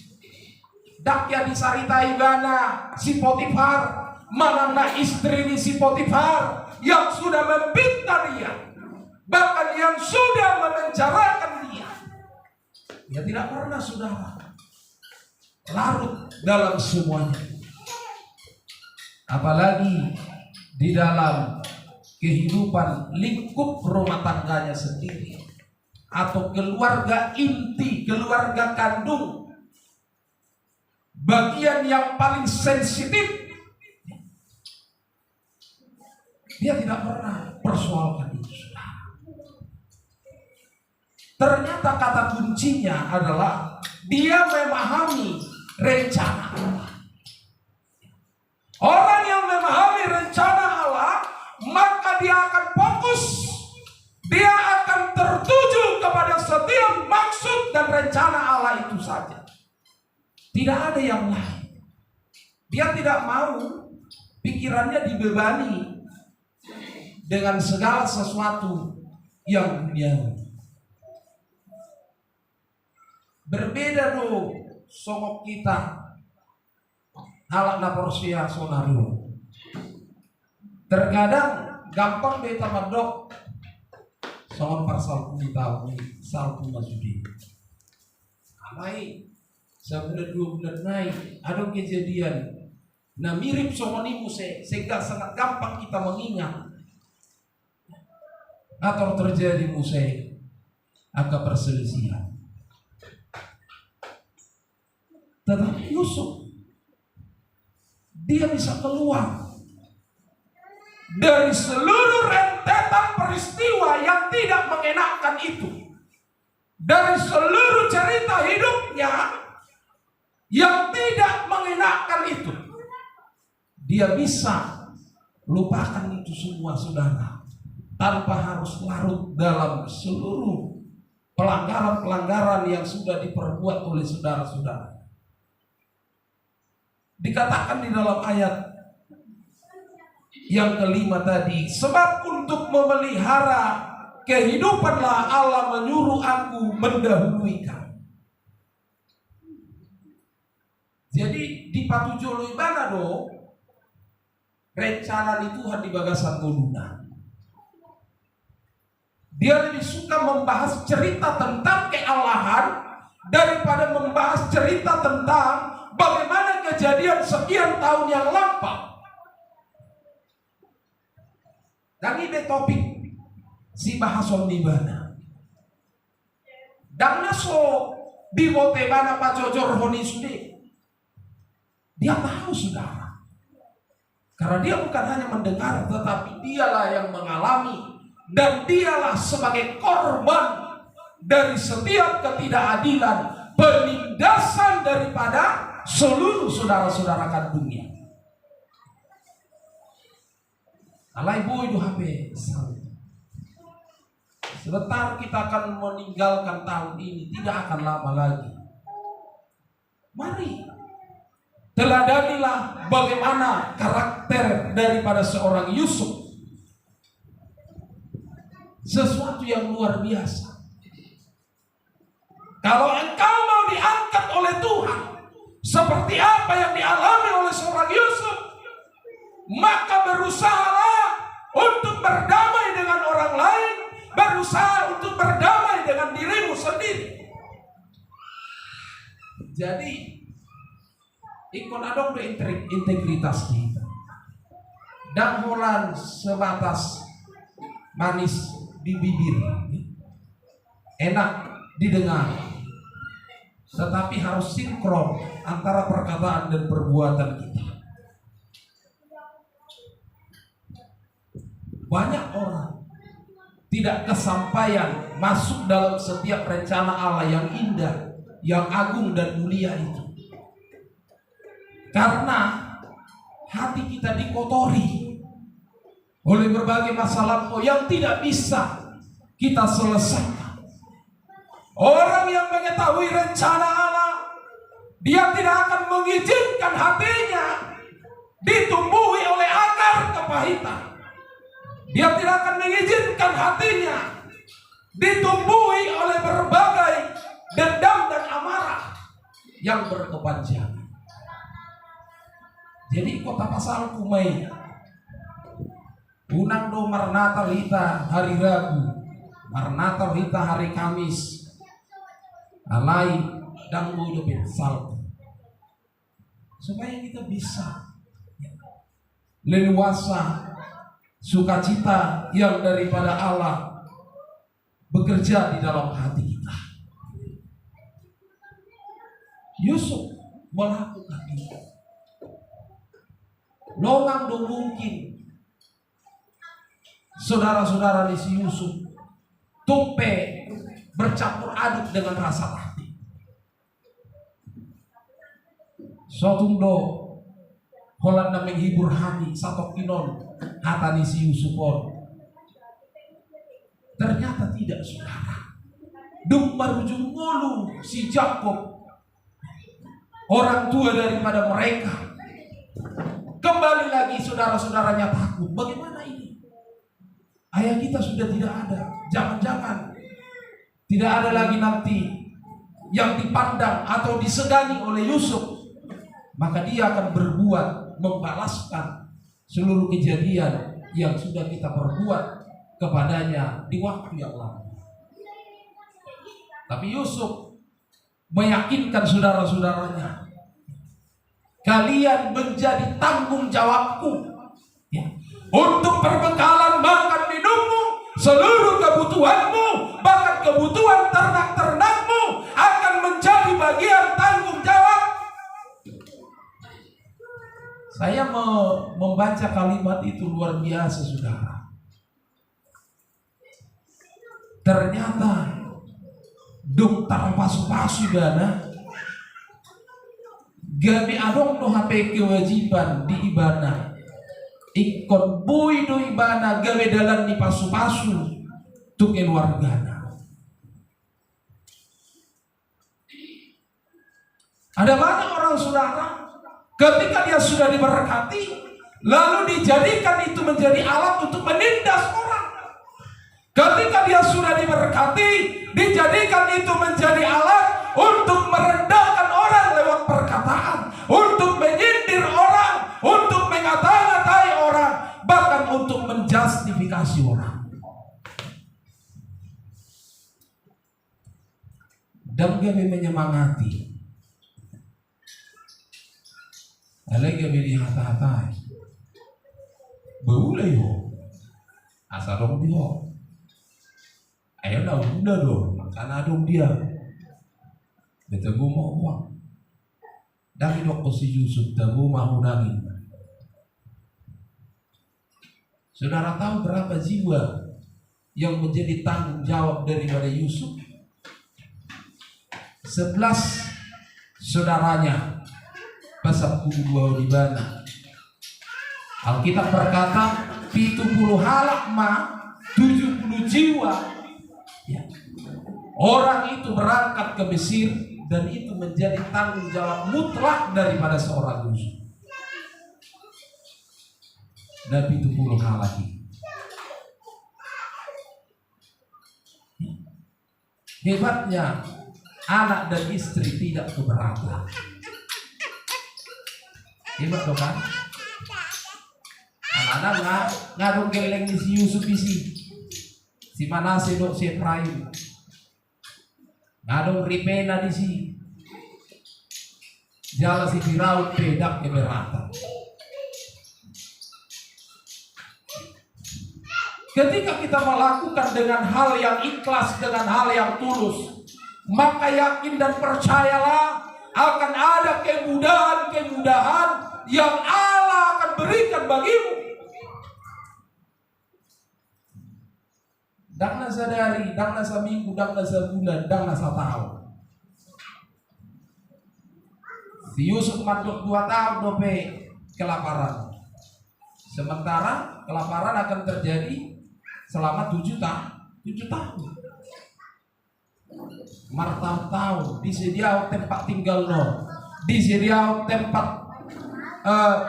Dakya disaritai bana si Potifar, manana istri ni si Potifar yang sudah memfitnah dia, bahkan yang sudah memenjarakan dia. Dia tidak pernah, saudara, larut dalam semuanya. Apalagi di dalam kehidupan lingkup rumah tangganya sendiri, atau keluarga inti, keluarga kandung, bagian yang paling sensitif, dia tidak pernah persoalkan itu. Ternyata kata kuncinya adalah dia memahami rencana Allah. Orang yang memahami rencana Allah, maka dia akan fokus, dia akan tertuju kepada setiap maksud dan rencana Allah itu saja. Tidak ada yang lain. Dia tidak mau pikirannya dibebani dengan segala sesuatu yang duniawi. Berbeda do songok kita halak na porsia sonario. Terkadang gampang beta madok songok pasal kita salku masudi. Alai sebulan 2 bulan naik ada kejadian. Nah mirip songonimu sehingga sangat gampang kita mengingat. atau terjadi musik agak perselisihan. Tetapi Yusuf, dia bisa keluar dari seluruh rentetan peristiwa yang tidak mengenakan itu, dari seluruh cerita hidupnya yang tidak mengenakan itu. Dia bisa lupakan itu semua, saudara, tanpa harus larut dalam seluruh pelanggaran-pelanggaran yang sudah diperbuat oleh saudara-saudara. Dikatakan di dalam ayat yang kelima tadi, sebab untuk memelihara kehidupanlah Allah menyuruh aku mendahului kamu. Jadi di patujolo ibana do rencana di Tuhan di bagasan goduna. Dia lebih suka membahas cerita tentang kealahan daripada membahas cerita tentang bagaimana kejadian sekian tahun yang lampau. Dan ini topik si bahason di mana. Dan naso di bote mana pacojor honi sude. Dia tahu, saudara. Karena dia bukan hanya mendengar, tetapi dialah yang mengalami. Dan dialah sebagai korban dari setiap ketidakadilan, penindasan daripada seluruh saudara-saudara kandungnya. Alai boy do HP. Sebentar kita akan meninggalkan tahun ini, tidak akan lama lagi. Mari teladanilah bagaimana karakter daripada seorang Yusuf. Sesuatu yang luar biasa. Kalau engkau mau diangkat oleh Tuhan seperti apa yang dialami oleh seorang Yusuf, maka berusahalah untuk berdamai dengan orang lain, berusaha untuk berdamai dengan dirimu sendiri. Jadi ikon adong do integritas kita. Dan mulan sebatas manis di bibir, enak didengar, tetapi harus sinkron antara perkataan dan perbuatan kita. Banyak orang tidak kesampaian masuk dalam setiap rencana Allah yang indah, yang agung dan mulia itu, karena hati kita dikotori oleh berbagai masalah yang tidak bisa kita selesaikan. Orang yang mengetahui rencana Allah, dia tidak akan mengizinkan hatinya ditumbuhi oleh akar kepahitan. Dia tidak akan mengizinkan hatinya ditumbuhi oleh berbagai dendam dan amarah yang berkepanjangan. Jadi kota pasal kumai unang do Marnatal hita hari Rabu, Marnatal hita hari Kamis, alai dan do salto, supaya kita bisa leluasa sukacita yang daripada Allah bekerja di dalam hati kita. Yusuf melakukan itu. Longang do mungkin saudara-saudara di si Yusuf tumpe bercampur aduk dengan rasa hati. Suatu do Holanda menghibur hati satu kinon hatani si Yusufon. Ternyata tidak, saudara. Dung marujung mulu si Jakob, orang tua daripada mereka. Kembali lagi saudara-saudaranya takut. Bagaimana ini? Ayah kita sudah tidak ada. Jangan-jangan tidak ada lagi nanti yang dipandang atau disegani oleh Yusuf. Maka dia akan berbuat membalaskan seluruh kejadian yang sudah kita perbuat kepadanya di waktu yang lalu. Tapi Yusuf meyakinkan saudara-saudaranya, kalian menjadi tanggung jawabku, ya, untuk perbekalan makan minummu Seluruh kebutuhanmu, bahkan kebutuhan ternak-ternakmu akan menjadi bagian tanggung jawab. Saya membaca kalimat itu luar biasa, saudara. Ternyata dong pasu-pasu dana gabi adong no HP kewajiban di ibana ikon bui do ibana gawe dalam di pasu-pasu tu keluargana. Ada banyak orang, saudara, ketika dia sudah diberkati lalu dijadikan itu menjadi alat untuk menindas orang. Ketika dia sudah diberkati, dijadikan itu menjadi alat untuk merendahkan orang lewat perkataan, untuk menyindir orang, untuk mengata-ngatai orang, bahkan untuk menjustifikasi orang. Dan kami menyemangati, alai kami dihata-hatai, beulai ho, asa dong dia. Ayo dah udah dong, makan adong dia. Betul mau uang. Dari dok si Yusuf tahu mau daging. Saudara tahu berapa jiwa yang menjadi tanggung jawab daripada Yusuf? 11 saudaranya pasal 22 di mana? Alkitab berkata 70 halak ma 70 jiwa. Ya. Orang itu berangkat ke Mesir dan itu menjadi tanggung jawab mutlak daripada seorang Yusuf. Dan itu 70 hal lagi. Hebatnya anak dan istri tidak keberatan. Hebat dong kan? Anak-anak ngadong geleng di si Yusuf isi. Si Manase dok si Efraim, ngadong Ripena di si, jala si Firaun pedak keberatan. Ketika kita melakukan dengan hal yang ikhlas, dengan hal yang tulus, maka yakin dan percayalah akan ada kemudahan-kemudahan yang Allah akan berikan bagimu. Dang nasa dari, dang nasa minggu, dang nasa bulan, dang nasa tahun. Si Yusuf manduk 2 tahun dope kelaparan. Sementara kelaparan akan terjadi selama 7 tahun. Martam tahun disediakan tempat tinggal no, disediakan tempat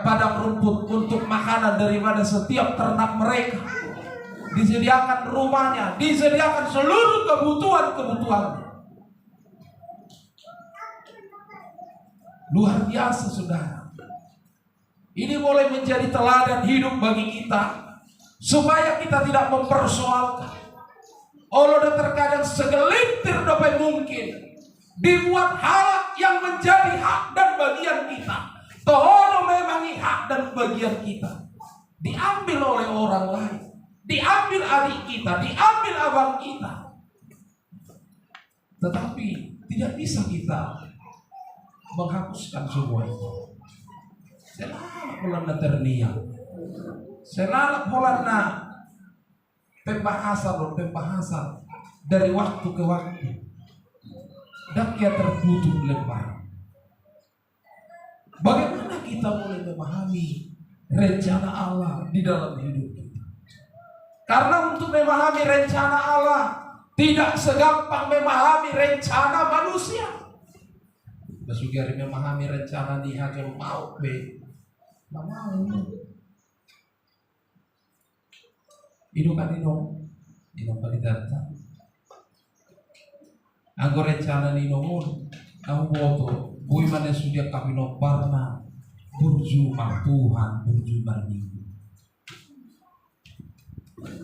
padang rumput untuk makanan daripada setiap ternak mereka. Disediakan rumahnya, disediakan seluruh kebutuhan-kebutuhannya. Luar biasa, saudara. Ini boleh menjadi teladan hidup bagi kita, supaya kita tidak mempersoalkan. Allah terkadang segelintir dopai mungkin dibuat hal yang menjadi hak dan bagian kita. Toh memang hak dan bagian kita diambil oleh orang lain. Diambil adik kita, diambil abang kita. Tetapi tidak bisa kita menghapuskan semua itu. Selamat polana terniang, selamat polana pembahasan dari waktu ke waktu, dan dia tertutup lembar. Bagaimana kita boleh memahami rencana Allah di dalam hidup kita? Karena untuk memahami rencana Allah tidak segampang memahami rencana manusia. Basugari memahami rencana di hakim mau be, mau. Ino kan ino palidata. Anggo rencana ni nomor, ang boto, bui mana sudah kami noparna, burju Tuhan, burju minggu.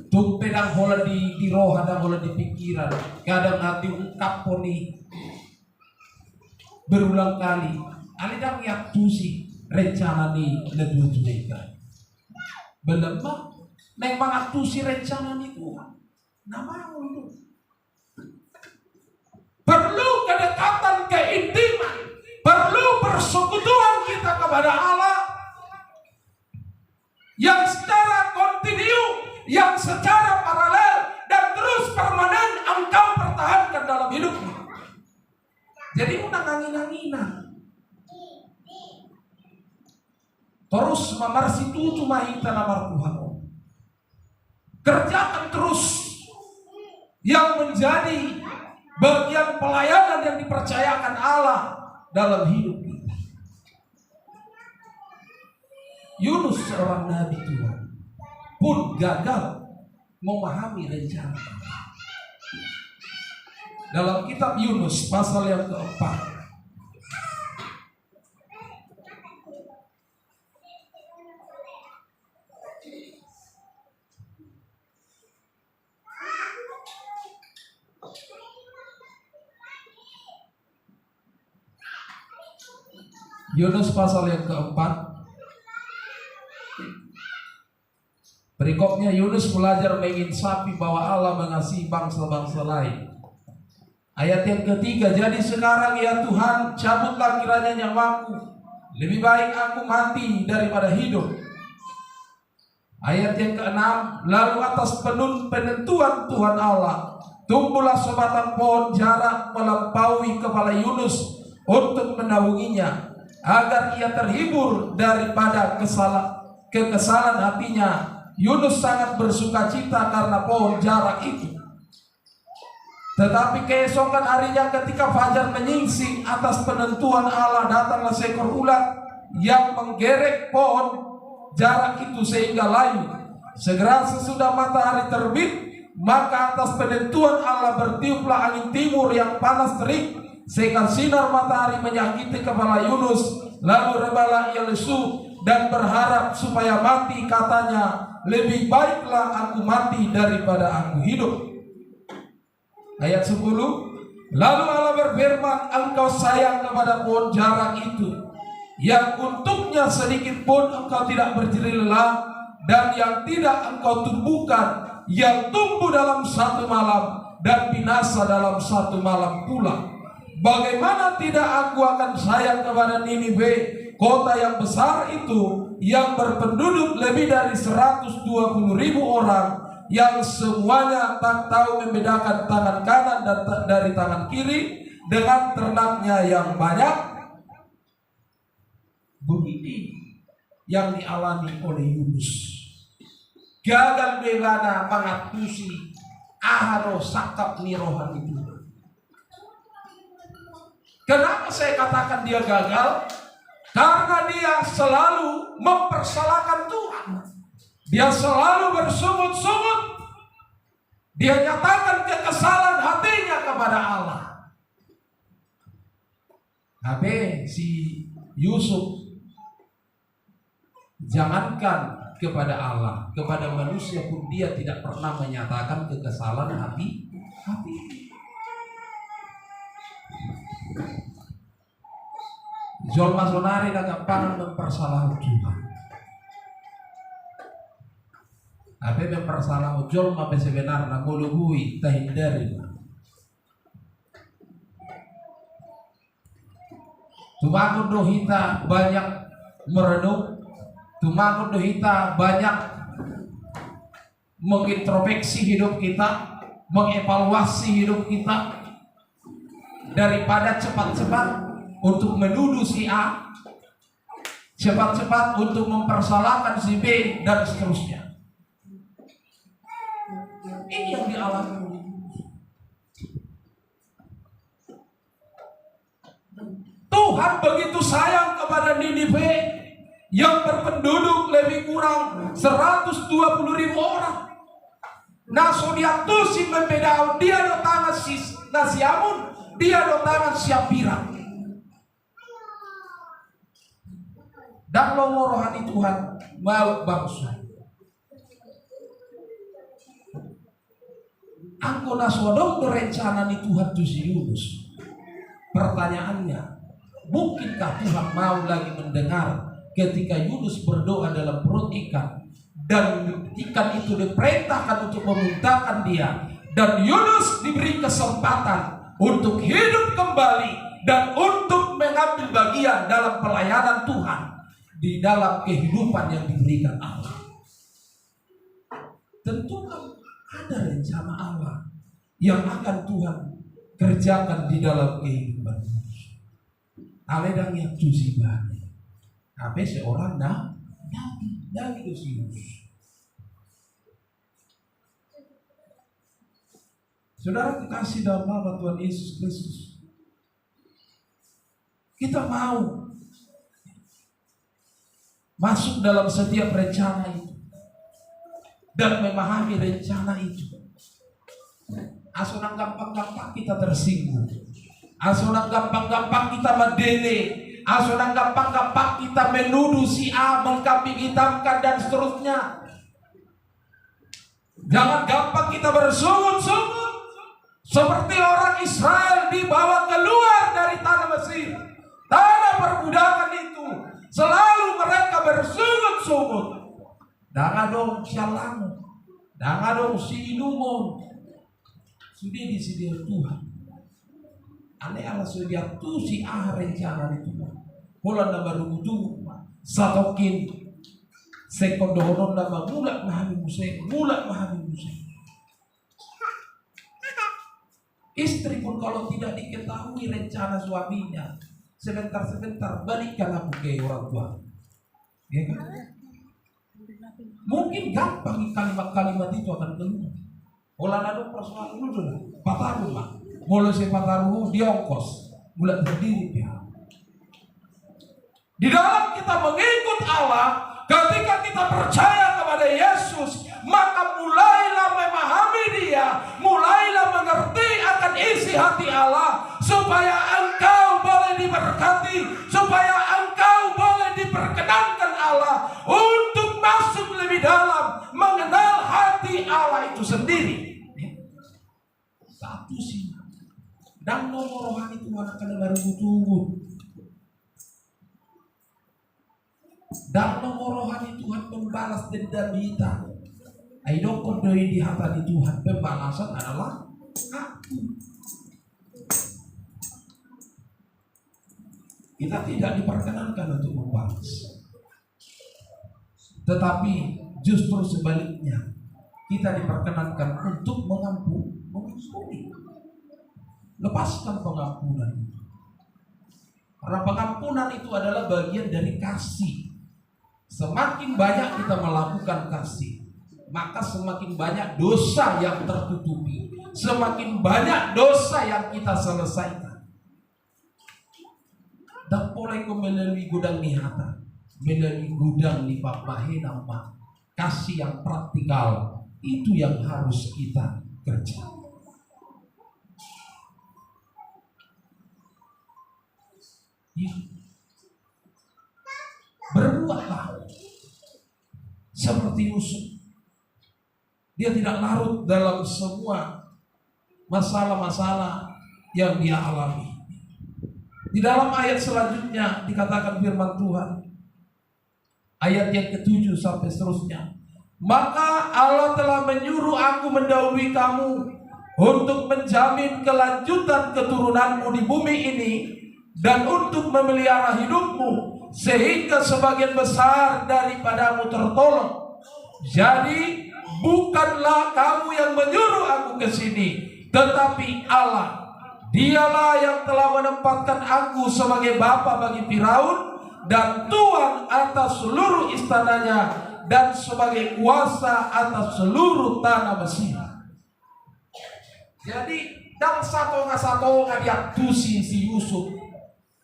Tung pedang bola di roh, kadang bola di pikiran, kadang hati ungkap poni berulang kali. Alidang yak tusi rencana ni ledu mereka. Belemah, neng mangatusi rencana ni Tuhan. Nah mau itu. Perlu kedekatan, keintiman, perlu persekutuan kita kepada Allah yang secara kontinu, yang secara paralel dan terus permanen engkau pertahankan dalam hidupmu. Jadi unang angin-anginan. Terus mamarsi tutu mahita namar Tuhan. Kerjakan terus yang menjadi bagian pelayanan yang dipercayakan Allah dalam hidup kita. Yunus seorang nabi Tuhan pun gagal memahami rencana Allah. Dalam kitab Yunus pasal yang keempat, Yunus pasal yang keempat, berikutnya Yunus belajar menginsafi bahwa Allah mengasihi bangsa-bangsa lain. Ayat yang ketiga, jadi sekarang ya Tuhan, cabutlah kiranya nyawaku, lebih baik aku mati daripada hidup. Ayat yang keenam, lalu atas penentuan Tuhan Allah, tumbuhlah sebatan pohon jarak melampaui kepala Yunus untuk menaunginya, agar ia terhibur daripada kekesalan hatinya. Yunus sangat bersukacita karena pohon jarak itu. Tetapi keesokan harinya ketika fajar menyingsing, atas penentuan Allah datanglah seekor ulat yang menggerek pohon jarak itu sehingga layu. Segera sesudah matahari terbit, maka atas penentuan Allah bertiuplah angin timur yang panas terik, sehingga sinar matahari menyakiti kepala Yunus. Lalu rebalah ia lesu dan berharap supaya mati. Katanya, lebih baiklah aku mati daripada aku hidup. Ayat 10, lalu Allah berfirman, engkau sayang kepada pohon jarak itu, yang untuknya sedikit pun engkau tidak berjerih lelah, dan yang tidak engkau tumbuhkan, yang tumbuh dalam satu malam dan binasa dalam satu malam pula. Bagaimana tidak aku akan sayang kepada Niniwe, kota yang besar itu, yang berpenduduk lebih dari 120.000 orang, yang semuanya tak tahu membedakan tangan kanan dari tangan kiri, dengan ternaknya yang banyak. Begini yang dialami oleh Yunus. Gagal begana mengatusi aharo sakap nirohan itu. Kenapa saya katakan dia gagal? Karena dia selalu mempersalahkan Tuhan. Dia selalu bersungut-sungut. Dia nyatakan kekesalan hatinya kepada Allah. Tapi si Yusuf, jangankan kepada Allah, kepada manusia pun dia tidak pernah menyatakan kekesalan hati. Jolma sonari agak pernah mempersalah Tuhan. Apa mempersalah jolma sebenarnya ngolubui tahindari. Tumakun dohita banyak merenung, tumakun dohita banyak mengintrospeksi hidup kita, mengevaluasi hidup kita, daripada cepat-cepat untuk menuduh si A, cepat-cepat untuk mempersalahkan si B, dan seterusnya. Ini yang dialami. Tuhan begitu sayang kepada Niniwe yang berpenduduk lebih kurang 120.000 orang. Nah, sodiatusi membedau dia do tangan si Nasiamun, dia do tangan Siapira. Dan lo rohani Tuhan mau bangsa. Angko nasodong rencana ni Tuhan tu si Yunus. Pertanyaannya, mungkinkah Tuhan mau lagi mendengar ketika Yunus berdoa dalam perut ikan, dan ikan itu diperintahkan untuk memuntahkan dia, Dan Yunus diberi kesempatan untuk hidup kembali dan untuk mengambil bagian dalam pelayanan Tuhan di dalam kehidupan yang diberikan Allah. Tentu ada rencana Allah yang akan Tuhan kerjakan di dalam kehidupan. Aledang yang cuci banyak. Apa seorang nabi Yunus. Saudara kekasih dalam nama Tuhan Yesus Kristus, kita mau masuk dalam setiap rencana itu dan memahami rencana itu. Asunang gampang-gampang kita tersinggung, asunang gampang-gampang kita medele, asunang gampang-gampang kita menuduh si A, mengkambing hitamkan dan seterusnya. Jangan gampang kita bersungut-sungut seperti orang Israel dibawa keluar dari tanah Mesir, tanah perbudakan itu. Selalu mereka bersungut-sungut. Dangadong sialang, dangadong sinumon. Sudah disediakan Tuhan. Ane Allah sudah tu si rencana itu. Pola nama rubutu, satokin sekondohonon nama mulak mahami museng, mulak mahami museng. Istri pun kalau tidak diketahui rencana suaminya, sebentar-sebentar balikkan aku ke orang tua. Ya kan? Mungkin gampang kalimat-kalimat itu akan keluar. Olah nado persoalan dulu lah, pataruh mah. Mulu si pataruh dia ongkos, mulai berdiri dia. Di dalam kita mengikut Allah, ketika kita percaya kepada Yesus, maka mulailah memahami Dia, mulailah mengerti akan isi hati Allah, supaya engkau boleh diberkati, supaya engkau boleh diperkenankan Allah untuk masuk lebih dalam mengenal hati Allah itu sendiri. Satu sih, dan nomor rohani itu anak kena baru butuh. Dan nomor rohani Tuhan membalas dendam kita. Ayo kodoi di hati Tuhan, pembalasan adalah aku. Kita tidak diperkenankan untuk membalas, tetapi justru sebaliknya kita diperkenankan untuk mengampuni. Lepaskan pengampunan. Karena pengampunan itu adalah bagian dari kasih. Semakin banyak kita melakukan kasih, maka semakin banyak dosa yang tertutupi, semakin banyak dosa yang kita selesaikan. Dan mulai melalui gudang nihata, melalui gudang lipat nama kasih yang praktikal, itu yang harus kita kerja. Ya. Berbuatlah seperti Yusuf. Dia tidak larut dalam semua masalah-masalah yang dia alami. Di dalam ayat selanjutnya dikatakan firman Tuhan, ayat yang ke-7 sampai seterusnya. Maka Allah telah menyuruh aku mendahului kamu untuk menjamin kelanjutan keturunanmu di bumi ini dan untuk memelihara hidupmu sehingga sebagian besar daripadamu tertolong. Jadi bukanlah kamu yang menyuruh aku ke sini, tetapi Allah. Dialah yang telah menempatkan aku sebagai bapa bagi Firaun dan tuan atas seluruh istananya dan sebagai kuasa atas seluruh tanah Mesir. Jadi dan satu dia tusi si Yusuf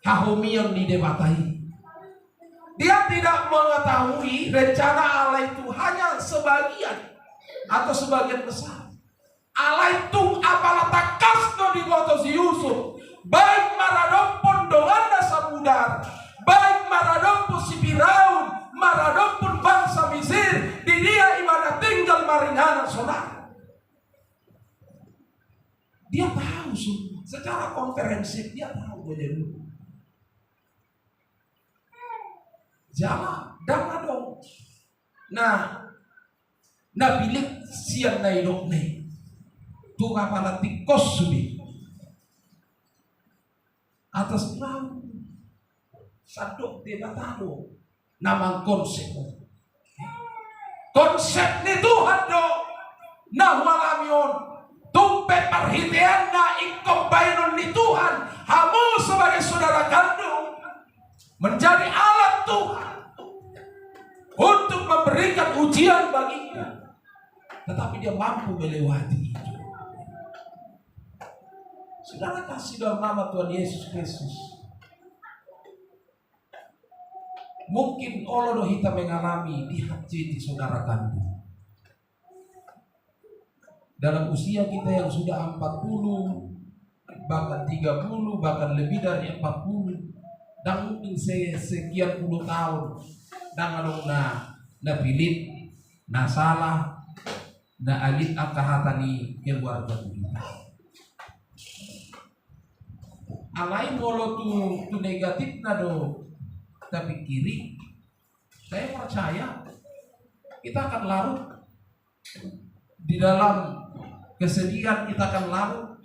hahomion di debatai. Dia tidak mengetahui rencana Allah itu hanya sebagian atau sebagian besar. Allah itu apalah takasno di moto si Yusuf, baik maradompon donganda samudar, baik maradompon si Firaun, maradompon bangsa Mesir, di dia ibadah tinggal maringanan saudara. Dia tahu semua, secara komprehensif dia tahu benar. Jangan dong. Nah, bilik siang naidok nih. tunga pala tikos sudi atas perahu sadok debatado namang konsep ni Tuhan do na walamion tumpe perhitian na ikobainon ni Tuhan hamu sebagai saudara kandung menjadi alat Tuhan untuk memberikan ujian baginya, tetapi dia mampu melewati itu. Saudara kasih dalam nama Tuhan Yesus Kristus. Mungkin Allah kita mengalami di hati saudara kandung. Dalam usia kita yang sudah 40, bahkan 30, bahkan lebih dari 40, dan mungkin sekian puluh tahun, dan na pilit, na salah, na alit ang kahatani keluarga kita. Alay molo tu negatif na do, tapi kiri, saya percaya kita akan larut di dalam kesedihan, kita akan larut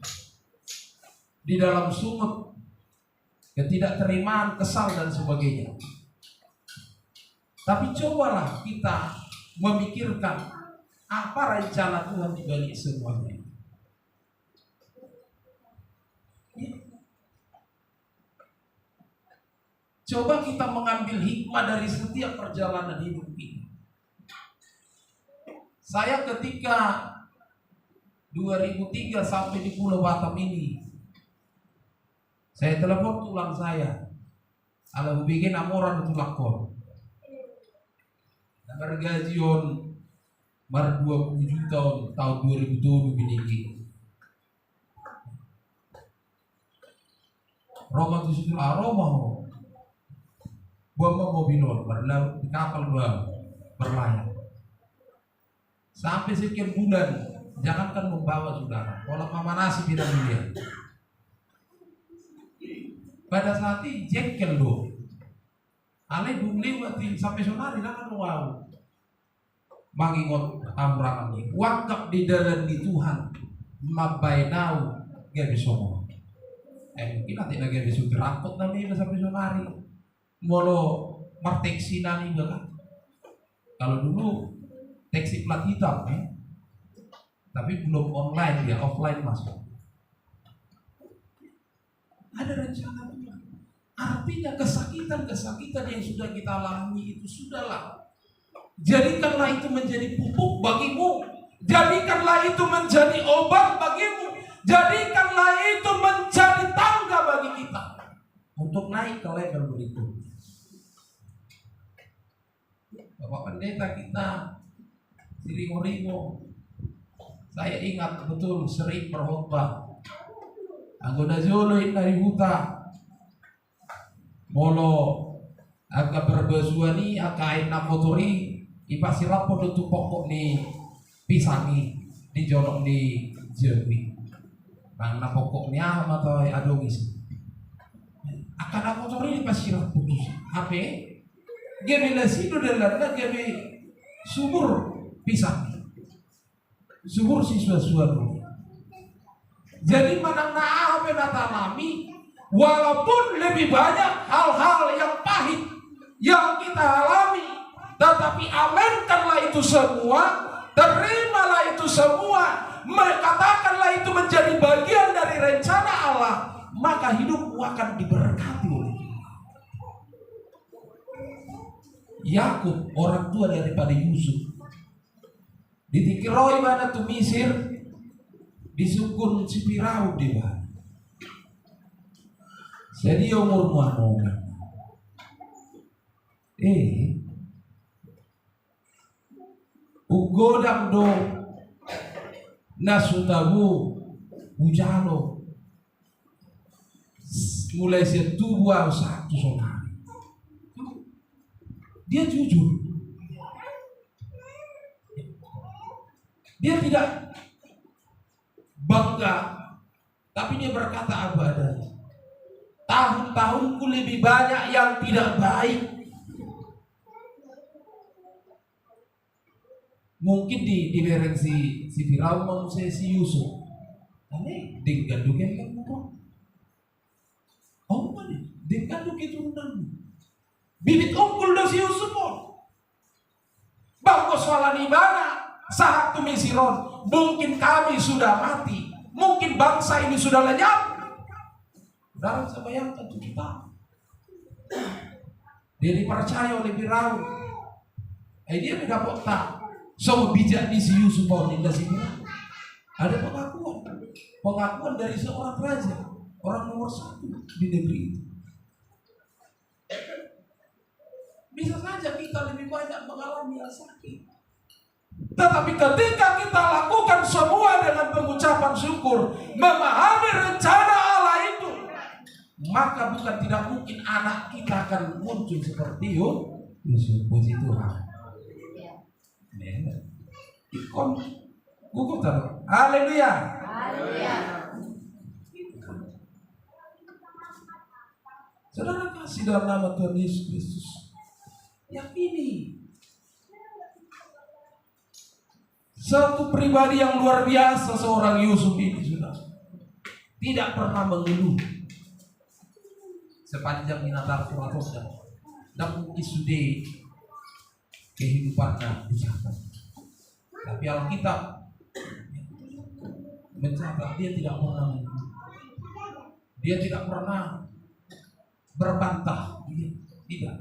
di dalam sumut ketidakterimaan, kesal dan sebagainya. Tapi cobalah kita memikirkan apa rencana Tuhan di balik semuanya. Coba kita mengambil hikmah dari setiap perjalanan hidup ini. Saya ketika 2003 sampai di Pulau Batam ini, saya telepon tulang saya, kalau bikin amoran itu lakon. Bergajian mar 20 juta tahun 2007 biniki. Roma itu situ Roma ho. Buang mobilon berlaut di kapal dua berlayar. Sampai sekian bulan, jangankan membawa saudara, kalau mama nasi bilang dia. Pada saat itu jengkel do. Ale bungli waktu sampai sonari jangan wow. Mangingot amrangan ini. Wakaf di dalam di Tuhan, mabainau gak bisa ngomong. Mungkin nanti lagi bisa terangkut nanti sampai sonari. Molo marteksi nani kan. Kalau dulu teksi plat hitam tapi belum online ya, offline masuk. Ada rencana Tuhan. Artinya kesakitan yang sudah kita alami itu sudahlah. Jadikanlah itu menjadi pupuk bagimu. Jadikanlah itu menjadi obat bagimu. Jadikanlah itu menjadi tangga bagi kita untuk naik ke level berikutnya. Bapak pendeta kita Ringo-ringo, saya ingat betul sering berkhotbah. Anggota Jolo dari huta molo agak berbasuani akai namotori ipasi rapor itu pokok ni pisangi di jorok di jewi karena pokoknya atau adongis akan namotori ipasi rapor apa gebe lasido dalam gebe subur pisangi subur siswa-siswa. Jadi mana apa yang alami, walaupun lebih banyak hal-hal yang pahit yang kita alami, tetapi amenkanlah itu semua, terimalah itu semua, katakanlah itu menjadi bagian dari rencana Allah, maka hidupmu akan diberkati oleh Tuhan. Yakub orang tua daripada Yusuf ditikiroi mana tu Mesir disukun si Firaun dia. Jadi umur muano. Ugodam do nasutabu ujalo mulai setua satu sonari. Dia jujur. Dia tidak bangga, tapi dia berkata apa adanya. Tahun-tahunku lebih banyak yang tidak baik. Mungkin di lereng si Firaun manusia si Yusuf. Ane dengan duga yang murah. Oh mana? Dengan duga turunan. Bibit unggul do si Yusuf. Bangkos walani mana? Saat tu misiron. Mungkin kami sudah mati. Mungkin bangsa ini sudah lenyap. Dalam sebayangkan itu kita. Dia dipercaya oleh Firaun. Dia mendapat tak. So bijak di si Yusuf ini sini. Ada pengakuan dari seorang raja, orang nomor 1 di negeri itu. Bisa saja kita lebih banyak mengalami yang sakit. Tetapi ketika kita lakukan semua dengan pengucapan syukur, memahami rencana Allah itu, maka bukan tidak mungkin anak kita akan muncul seperti Yusuf. Puji Tuhan. Ikon gugup taruh. Haleluya. Saudara kasih dalam nama Tuhan Yesus Kristus. Yang ini satu pribadi yang luar biasa, seorang Yusuf ini sudah tidak pernah mengeluh sepanjang Natal Surabaya dan isude kehidupannya dicatat. Tapi Alkitab mencatat dia tidak pernah mengeluh. Dia tidak pernah berbantah, tidak.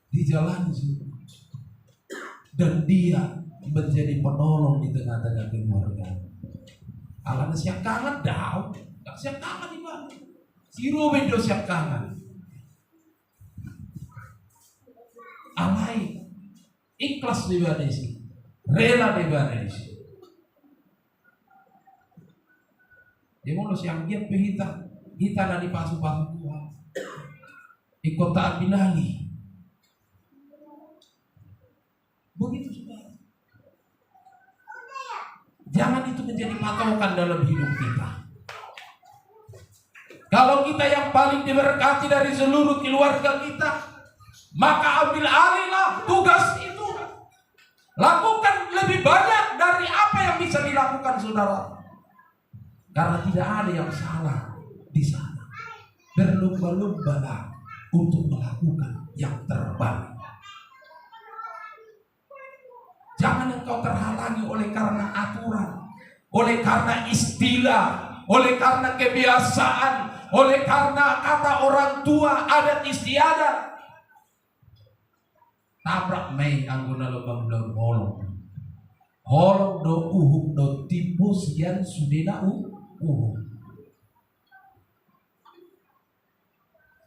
Dijalani semua. Dan dia menjadi penolong di tengah-tengah keluarga. Alam siap kangen dah, tak siap kangen di mana? Si Ruben do siap kangen. Alai ikhlas di mana sih? Rela di mana sih? Dia mau siang dia pehita, kita nadi pasu-pasu Tuhan. Ikut taat binali. Begitu saudara. Jangan itu menjadi patokan dalam hidup kita. Kalau kita yang paling diberkati dari seluruh keluarga kita, maka ambil alihlah tugas itu. Lakukan lebih banyak dari apa yang bisa dilakukan saudara. Karena tidak ada yang salah di sana. Berlomba-lombalah untuk melakukan yang terbaik. Jangan engkau terhalangi oleh karena aturan, oleh karena istilah, oleh karena kebiasaan, oleh karena kata orang tua, adat istiadat. Tabrak mei angguna lobang holong. Holong do uhuk do tipu sian sudena uhuk.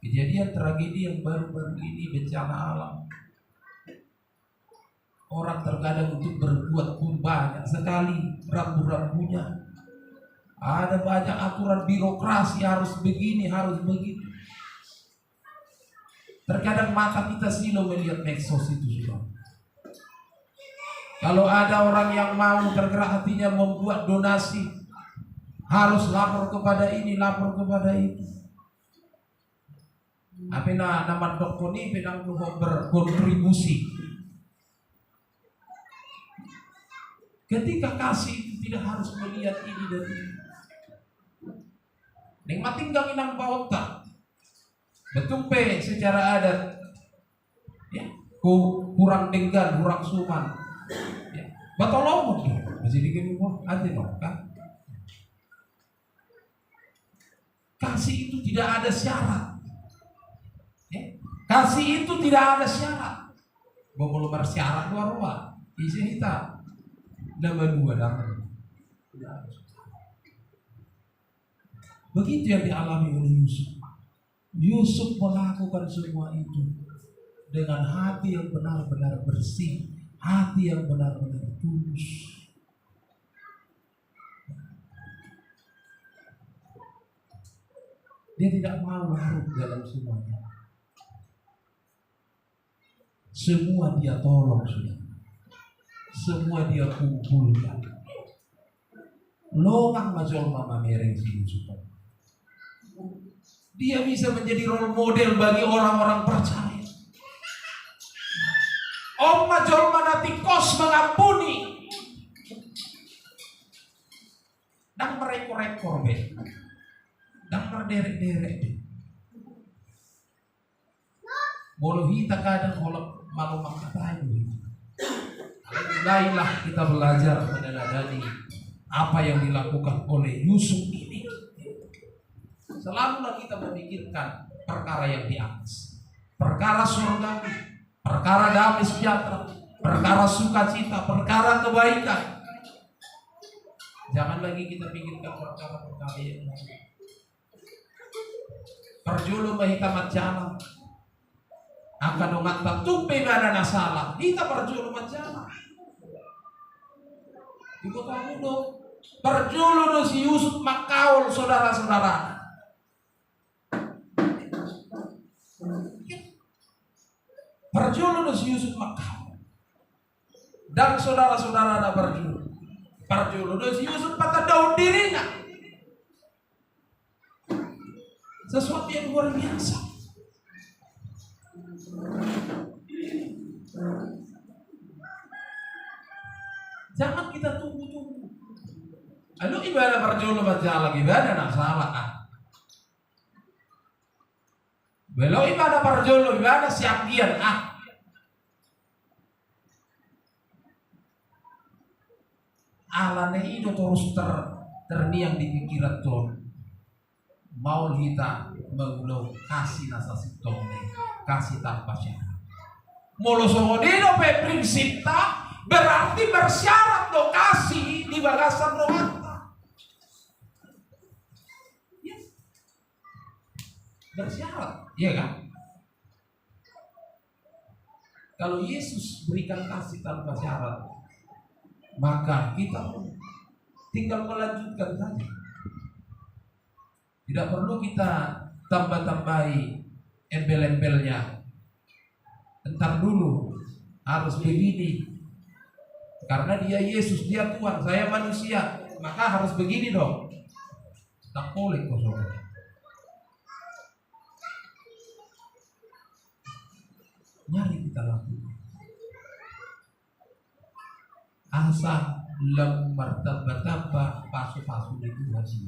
Kejadian tragedi yang baru-baru ini, bencana alam. Orang terkadang untuk berbuat pun banyak sekali rambu-rambunya. Ada banyak aturan birokrasi, harus begini, harus begitu. Terkadang mata kita silo melihat medsos itu sudah. Kalau ada orang yang mau tergerak hatinya membuat donasi, harus lapor kepada ini, lapor kepada itu. Apa nama dokter ini pedang berkontribusi. Ketika kasih itu tidak harus melihat ini dan ini. Neng mati nggak inang bawota. Betul pe secara adat. Ya, kurang denggan, kurang suman. Ya, batolomong tuh. Masih dikit wah, ada dong kan? Kasih itu tidak ada syarat. Ya, kasih itu tidak ada syarat. Belum bersyarat luar-luar. Isi hitam. Nama dua darah. Begitu yang dialami oleh Yusuf. Yusuf melakukan semua itu dengan hati yang benar-benar bersih, hati yang benar-benar tulus. Dia tidak mau larut dalam semuanya. Semua dia tolong sudah. Semua dia kumpulkan. Longang majol mama mereng si Yusuf. Dia bisa menjadi role model bagi orang-orang percaya. Om majol manati kos mengampuni. dan merekor-rekor be, dan berderek-derek. Bolo hita kadang kalau malu makatai. Mulailah kita belajar meneladani apa yang dilakukan oleh Yusuf ini. Selalulah kita memikirkan perkara yang di atas, perkara surga, perkara damai sejahtera, perkara sukacita, perkara kebaikan. Jangan lagi kita pikirkan perkara-perkara yang lain. Perjulu mahitamat jalan akan mengatakan tumpe mana nasalah kita perjulu majalah di kota mudo perjulu si Yusuf makaul saudara-saudara. Perjulu si Yusuf makaul dan saudara-saudara ada perjulu si Yusuf patah daun dirinya, sesuatu yang luar biasa. Jangan kita tunggu-tunggu. Aduh ibadah perjulu baca lagi ibadah nak salah ah. Belum ibadah perjulu ibadah siap gian ah. Alane itu terus terniang di pikiran Tuhan. Mau kita mengulau kasih nasa sitone, kasih tanpa syarat. Molo songodino pe prinsip ta berarti bersyarat do kasih di bagasan rohanta. Ya. Bersyarat, iya kan? Kalau Yesus berikan kasih tanpa syarat, maka kita tinggal melanjutkan saja. Tidak perlu kita tambah-tambahi embel-embelnya. Entar dulu harus begini. Karena dia Yesus, dia Tuhan, saya manusia, maka harus begini dong. Tak boleh kosong. Mari kita lakukan. Asa lam martabah pasu-pasu itu hasil.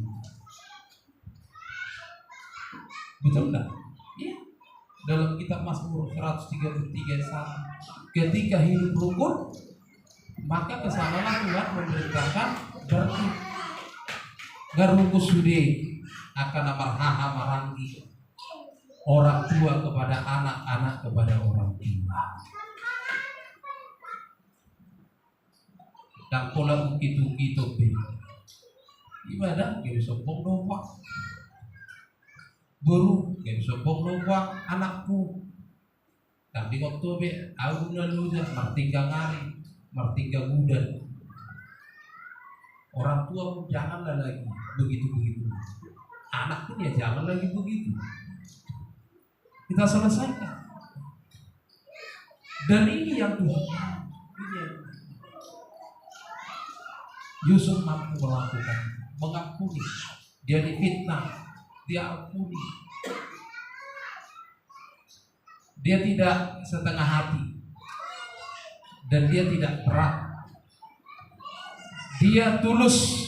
Betul enggak? Iya. Dalam kitab Mazmur 133 ketika hidup rukun, maka kesanalah Tuhan memerintahkan berarti garungkus sude akan amarhaha marangi orang tua kepada anak, anak kepada orang tua. Dan pola begitu ibadah gak bisa sombong pak. Guru yang sombong nombak anakku. Tapi waktu be aku lalunya martingga ngari, martingga muda. Orang tua pun janganlah lagi begitu. Anak pun ya jangan lagi begitu. Kita selesaikan. Dan ini yang Tuhan. Yusuf mampu melakukan, mengampuni. Dia difitnah, dia ampuni. Dia tidak setengah hati dan dia tidak berat. Dia tulus,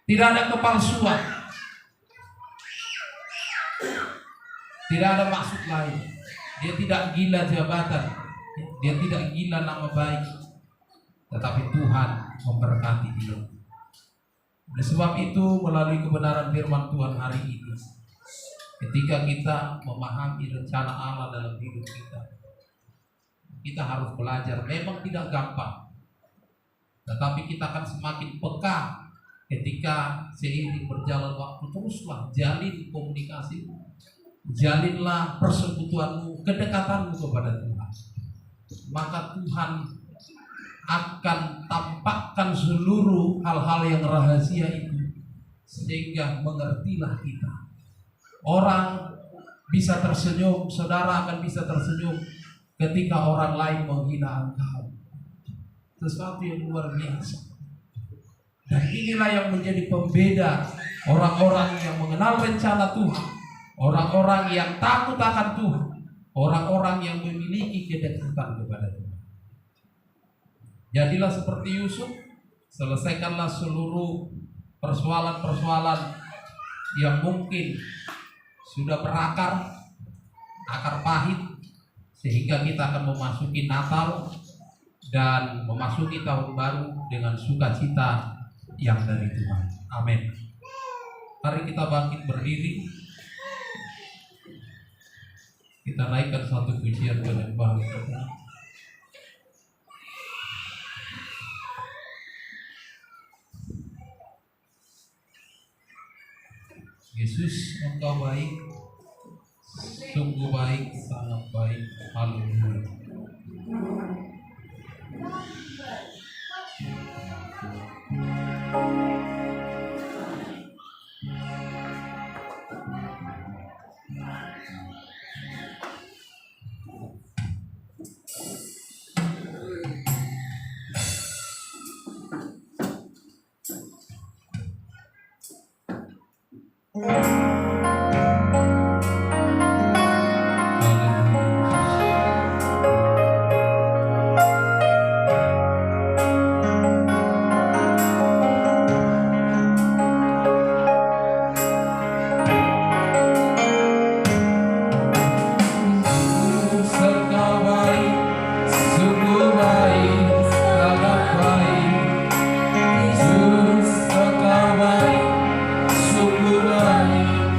tidak ada kepalsuan, tidak ada maksud lain. Dia tidak gila jabatan, dia tidak gila nama baik, tetapi Tuhan memberkati dia. Oleh sebab itu, melalui kebenaran firman Tuhan hari ini, ketika kita memahami rencana Allah dalam hidup kita harus belajar. Memang tidak gampang, tetapi kita akan semakin peka ketika seiring berjalan waktu. Teruslah jalin komunikasi, jalinlah persekutuanmu, kedekatanmu kepada Tuhan. Maka Tuhan akan tampakkan seluruh hal-hal yang rahasia itu, sehingga mengertilah kita. Orang bisa tersenyum, saudara akan bisa tersenyum ketika orang lain menghina engkau. Sesuatu yang luar biasa. Dan inilah yang menjadi pembeda orang-orang yang mengenal rencana Tuhan, orang-orang yang takut akan Tuhan, orang-orang yang memiliki kedekatan kepada Tuhan. Jadilah seperti Yusuf, selesaikanlah seluruh persoalan-persoalan yang mungkin sudah berakar, akar pahit, sehingga kita akan memasuki Natal dan memasuki tahun baru dengan sukacita yang dari Tuhan. Amin. Mari kita bangkit berdiri. Kita naikkan satu pujian penyembahan kita. Yesus, Engkau baik, sungguh baik, sangat baik. Haleluya. Sungguh baik,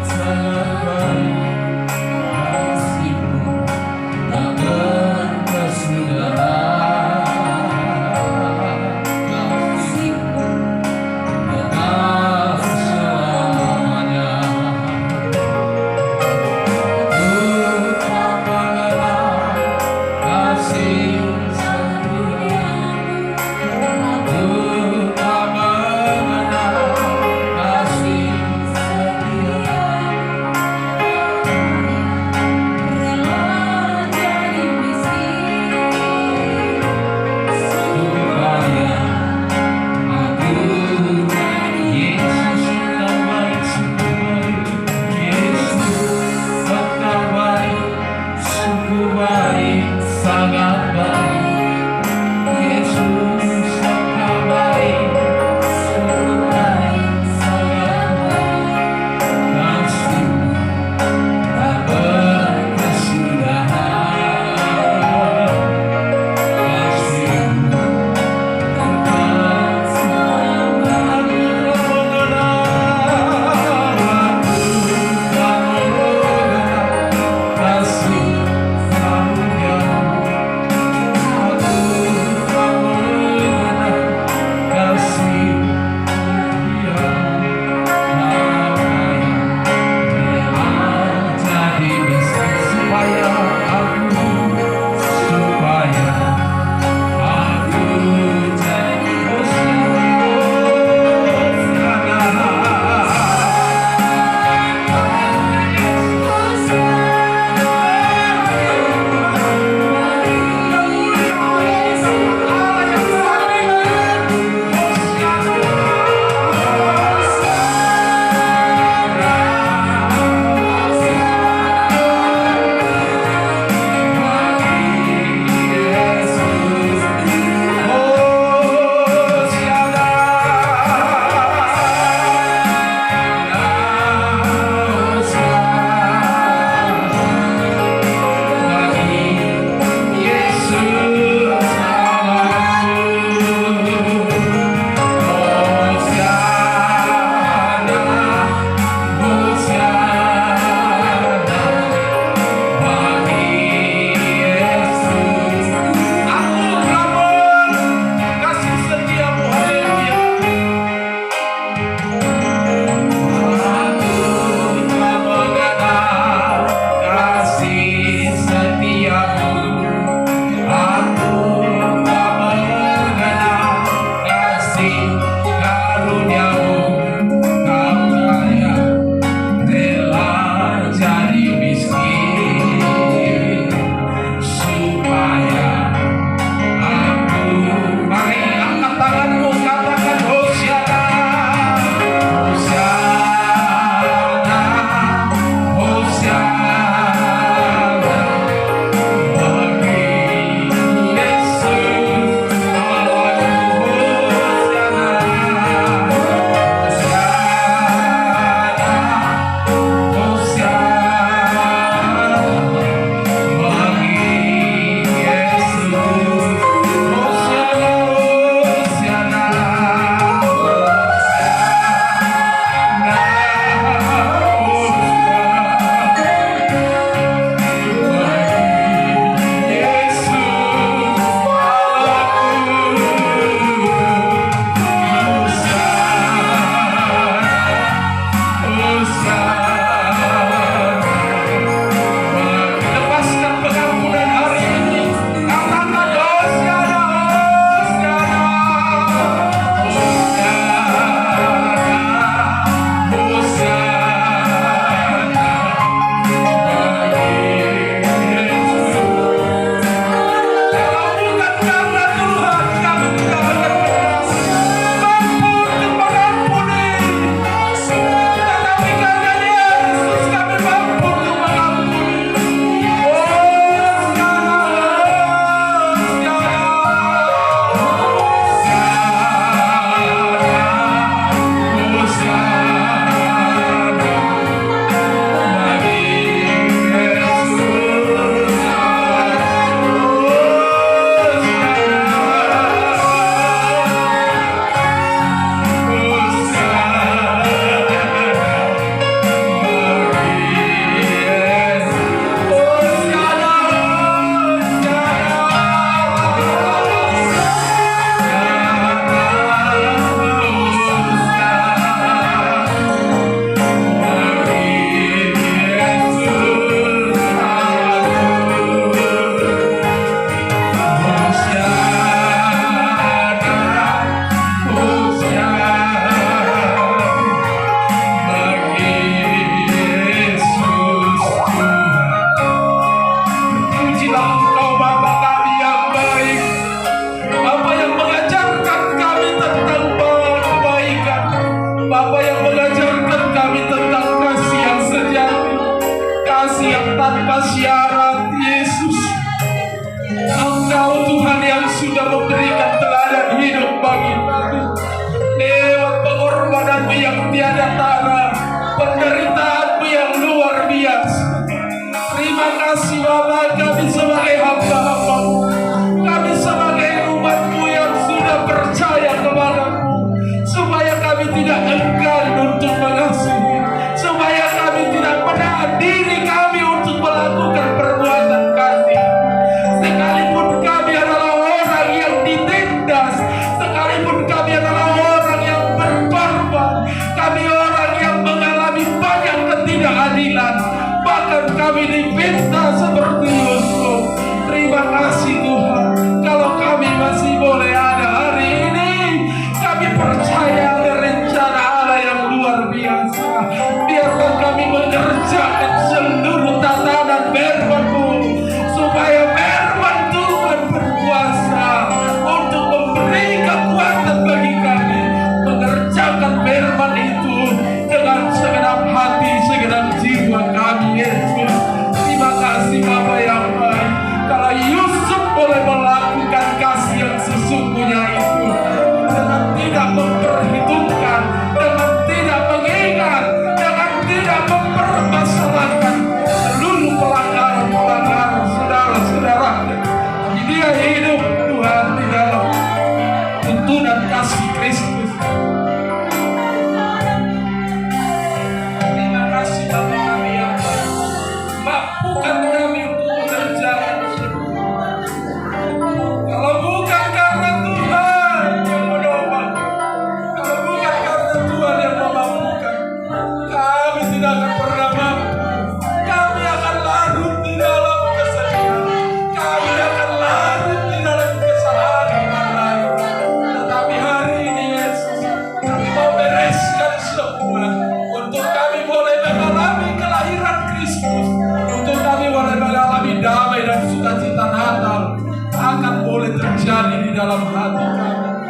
dalam hati kami.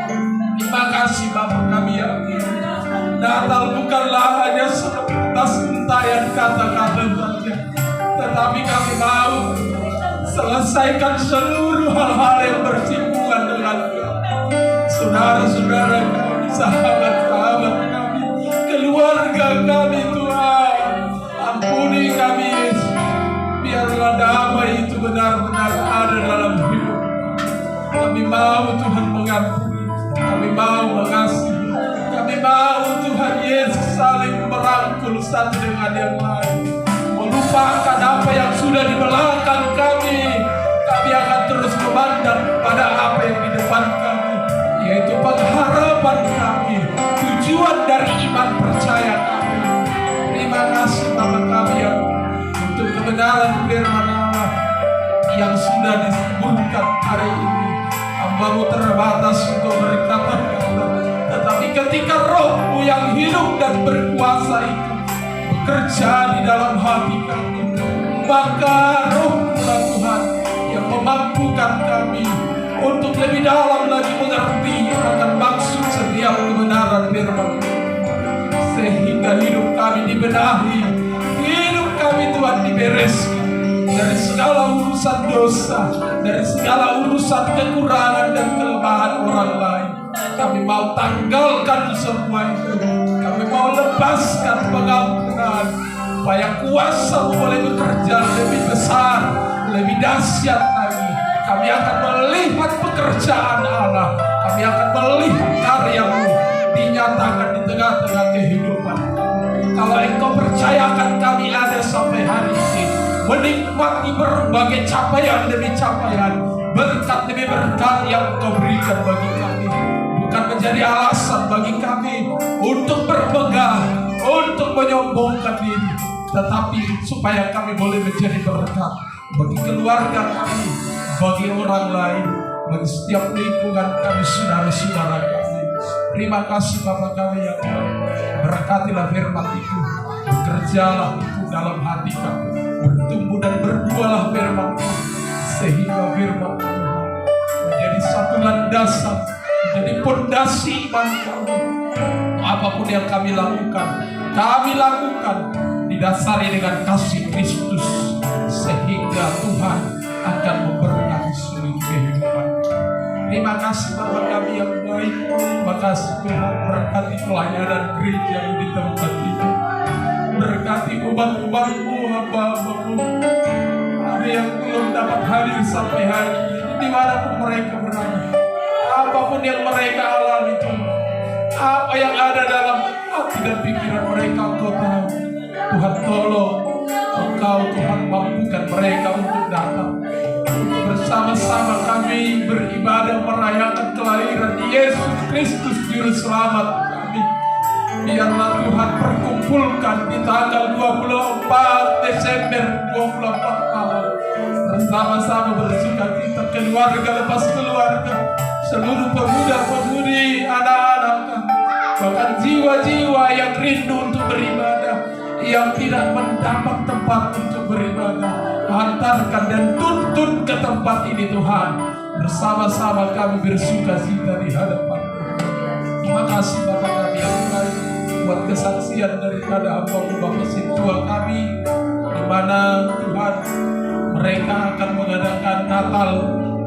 Terima kasih Bapa kami yang Natal bukanlah hanya sebatas untayan kata-kata saja, tetapi kami mau selesaikan seluruh hal-hal yang bersinggungan dengan saudara-saudara kami, sahabat-sahabat kami, keluarga kami. Tuhan, ampuni kami Yesus. Biarlah damai itu benar-benar ada dalam hidup kami. Mau Tuhan mengampuni, kami mau mengasihi, kami mau Tuhan Yesus saling merangkul satu dengan yang lain, melupakan apa yang sudah di belakang kami. Kami akan terus memandang pada apa yang di depan kami, yaitu pengharapan kami, tujuan dari iman percaya kami. Terima kasih Bapa kami yang untuk kebenaran firman Allah yang sudah disebutkan hari ini. Hamba-Mu terbatas untuk berkata-kata, tetapi ketika Roh-Mu yang hidup dan berkuasa itu bekerja di dalam hati kami, maka Roh-Mu Tuhan yang memampukan kami untuk lebih dalam lagi mengerti akan maksud setiap kebenaran firman-Mu, sehingga hidup kami dibenahi, hidup kami Tuhan dibereskan dari segala urusan dosa, dari segala urusan kekurangan dan kelemahan orang lain. Kami mau tanggalkan semua itu. Kami mau lepaskan pengampunan, supaya kuasa-Mu boleh bekerja lebih besar, lebih dahsyat lagi. Kami akan melihat pekerjaan Allah, kami akan melihat karya-Mu dinyatakan di tengah-tengah kehidupan. Kalau Engkau percayakan kami ada sampai hari ini, menikmati berbagai capaian demi capaian, berkat demi berkat yang Engkau berikan bagi kami, bukan menjadi alasan bagi kami untuk bermegah, untuk menyombongkan diri, tetapi supaya kami boleh menjadi berkat bagi keluarga kami, bagi orang lain, bagi setiap lingkungan kami, saudara-saudara kami. Terima kasih Bapa kami yang baik. Berkatilah firman itu, bekerjalah itu dalam hati kami, bertumbuh dan berbuahlah firman itu, sehingga firman itu menjadi satu landasan, menjadi pondasi iman kami. Apapun yang kami lakukan didasari dengan kasih Kristus, sehingga Tuhan akan memberkati seluruh kehidupan. Terima kasih Bapa kami yang baik. Terima kasih Tuhan, berkati pelayanan gereja di tempat ini, berkati umat-umat-Mu, hamba-Mu, ada yang belum dapat hadir sampai hari ini, dimanapun mereka berada, apapun yang mereka alami Tuhan, apa yang ada dalam hati dan pikiran mereka Engkau tahu. Tuhan tolong, Engkau Tuhan mampukan mereka untuk datang, untuk bersama-sama kami beribadah merayakan kelahiran Yesus Kristus Juru Selamat kami. Biarlah Tuhan perkumpulkan di tanggal 24 Desember 24 malam, bersama-sama bersukacita, keluarga lepas keluarga, seluruh pemuda-pemudi, anak-anak kami, bahkan jiwa-jiwa yang rindu untuk beribadah, yang tidak mendapat tempat untuk beribadah, hantarkan dan tuntun ke tempat ini Tuhan. Bersama-sama kami bersukacita di hadapan-Mu. Terima kasih Bapa kami yang baik, buat kesaksian daripada hamba-Mu Bapak Sintua kami, di mana Tuhan mereka akan mengadakan Natal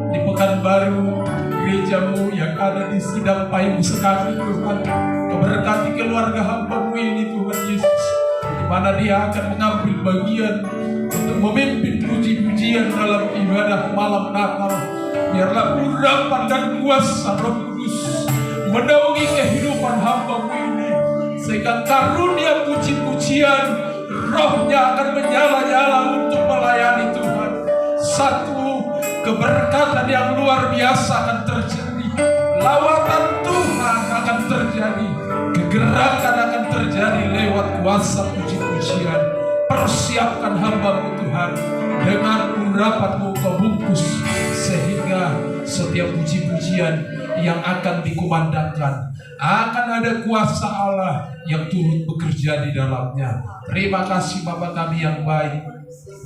di Pekanbaru, gereja-Mu yang ada di Sidang Payung Sekaki Tuhan. Keberkati keluarga hamba-Mu ini Tuhan Yesus, di mana dia akan mengambil bagian untuk memimpin puji-pujian dalam ibadah malam Natal. Biarlah urapan dan kuasa Roh Kudus menaungi kehidupan hamba-Mu ini, sehingga karunia puji-pujian Roh-Nya akan menyala-nyala untuk melayani Tuhan. Satu keberkatan yang luar biasa akan terjadi, lawatan Tuhan akan terjadi, kegerakan akan terjadi lewat kuasa puji-pujian. Persiapkan hamba-Mu Tuhan, dengan urapan-Mu Kau bungkus, sehingga setiap puji-pujian yang akan dikumandangkan akan ada kuasa Allah yang turut bekerja di dalamnya. Terima kasih Bapa kami yang baik.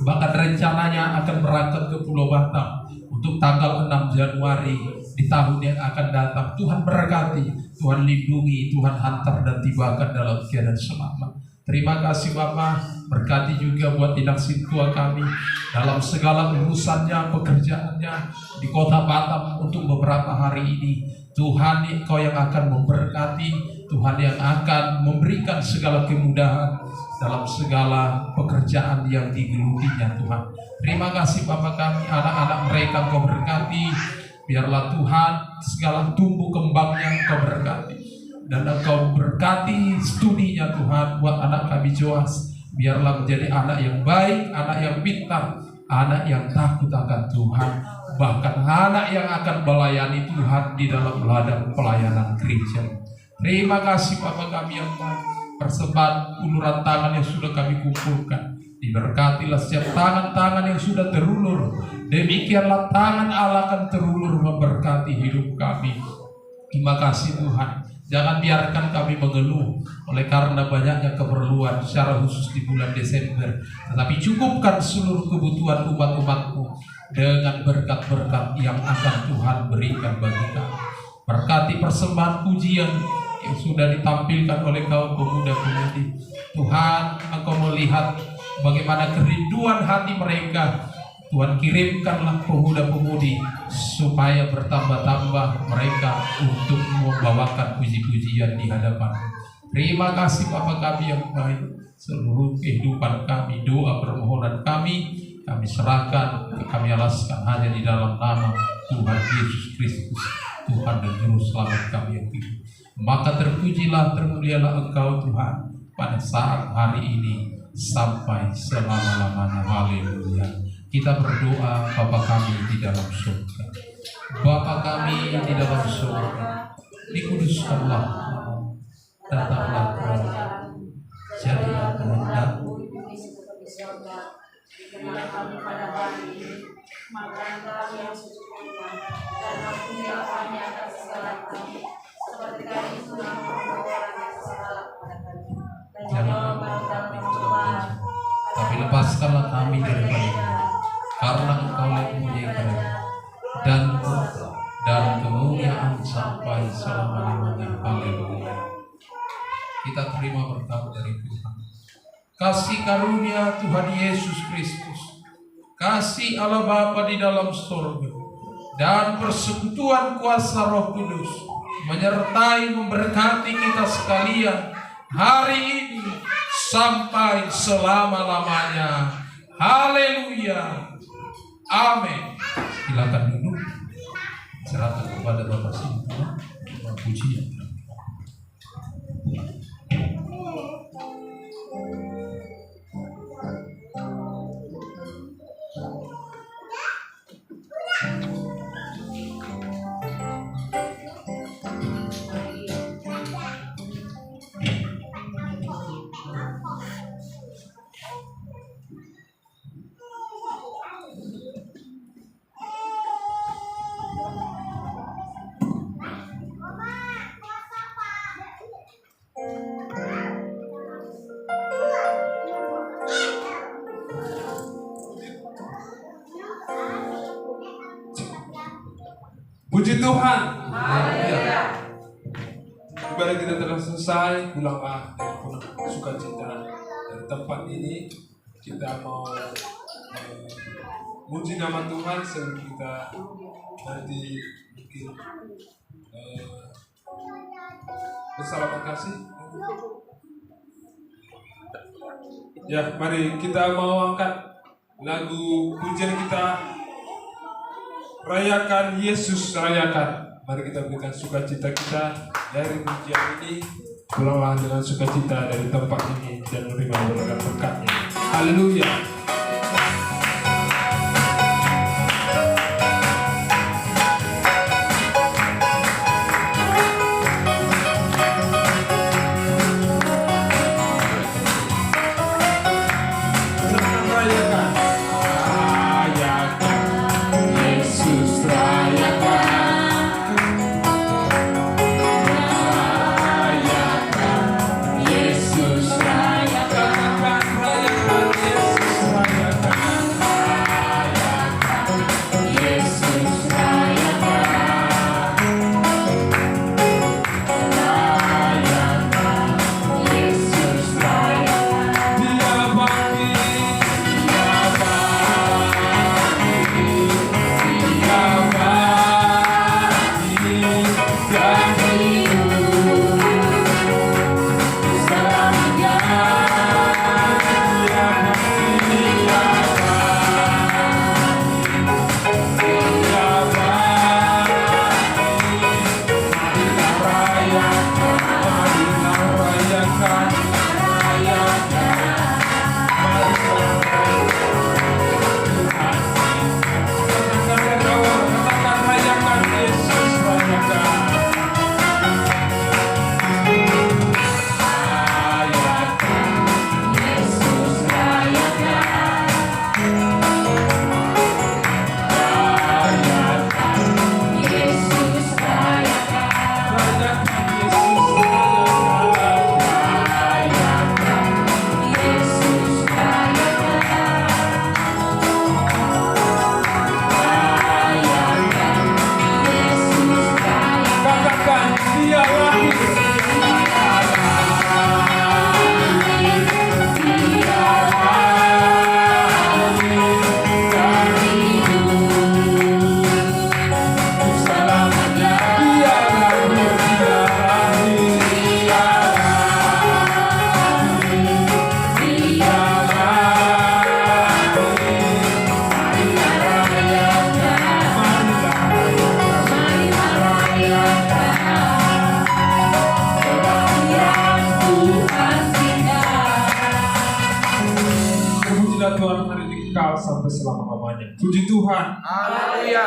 Bahkan rencananya akan berangkat ke Pulau Batam untuk tanggal 6 Januari di tahun yang akan datang. Tuhan berkati, Tuhan lindungi, Tuhan hantar dan tibakan dalam keadaan selamat. Terima kasih Bapa, berkati juga buat dinas tua kami dalam segala urusannya, pekerjaannya di kota Batam untuk beberapa hari ini. Tuhan, Engkau yang akan memberkati, Tuhan yang akan memberikan segala kemudahan dalam segala pekerjaan yang digelutinya Tuhan. Terima kasih Bapa kami, anak-anak mereka Engkau berkati. Biarlah Tuhan segala tumbuh kembangnya Engkau berkati. Dan Engkau berkati studinya Tuhan buat anak kami Joas. Biarlah menjadi anak yang baik, anak yang pintar, anak yang takut akan Tuhan. Bahkan anak yang akan melayani Tuhan di dalam ladang pelayanan gereja. Terima kasih Bapa kami yang baik. Persembahan uluran tangan yang sudah kami kumpulkan, diberkatilah setiap tangan-tangan yang sudah terulur. Demikianlah tangan Allah akan terulur memberkati hidup kami. Terima kasih Tuhan. Jangan biarkan kami mengeluh oleh karena banyaknya keperluan secara khusus di bulan Desember. Tetapi cukupkan seluruh kebutuhan umat-umat-Mu dengan berkat-berkat yang akan Tuhan berikan bagi kami. Berkati persembahan pujian yang sudah ditampilkan oleh kaum pemuda-pemudi. Tuhan, Engkau melihat bagaimana kerinduan hati mereka. Tuhan, kirimkanlah pemuda-pemudi supaya bertambah-tambah mereka untuk membawakan puji-pujian di hadapan. Terima kasih Bapa kami yang baik. Seluruh kehidupan kami, doa permohonan kami serahkan, kami alaskan hanya di dalam nama Tuhan Yesus Kristus, Tuhan dan Juru Selamat kami yang hidup. Maka terpujilah, termulialah Engkau Tuhan pada saat hari ini sampai selama-lamanya. Haleluya. Kita berdoa, Bapa kami di dalam surga. Bapa kami di dalam surga, dikuduskanlah namamu, datanglah kerajaan-Mu, jadilah kehendak-Mu seperti surga. Berikanlah kami pada hari ini makan kami yang secukupnya, dan ampuni kami atas kesalahan kami, seperti kami pun mengampuni orang yang bersalah kepada kami. Dan jangan membawa kami dalam pencobaan, tapi lepaskanlah kami daripada karena Engkau yang mempunyai kerajaan dan kuasa dan kemuliaan sampai selama-lamanya. Haleluya. Kita terima berkat dari Tuhan. Kasih karunia Tuhan Yesus Kristus, kasih Allah Bapa di dalam surga, dan persekutuan kuasa Roh Kudus menyertai memberkati kita sekalian hari ini sampai selama-lamanya. Haleluya. Amin. Silakan duduk. Serahkan kepada Bapak Sinta pujian. Puji Tuhan. Ibadah kita telah selesai, pulanglah dengan penuh sukacita dari tempat ini. Kita mau memuji nama Tuhan sebelum kita nanti mungkin bersalaman kasih. Ya, mari kita mau angkat lagu pujian kita. Rayakan Yesus, rayakan. Mari kita berikan sukacita kita dari pujian ini. Pulanglah dengan sukacita dari tempat ini dan menerima berkat-berkatnya. Haleluya. Yesus rayakan, sudah Tuhan hari ini kekal sampai selama-lamanya. Puji Tuhan. Haleluya.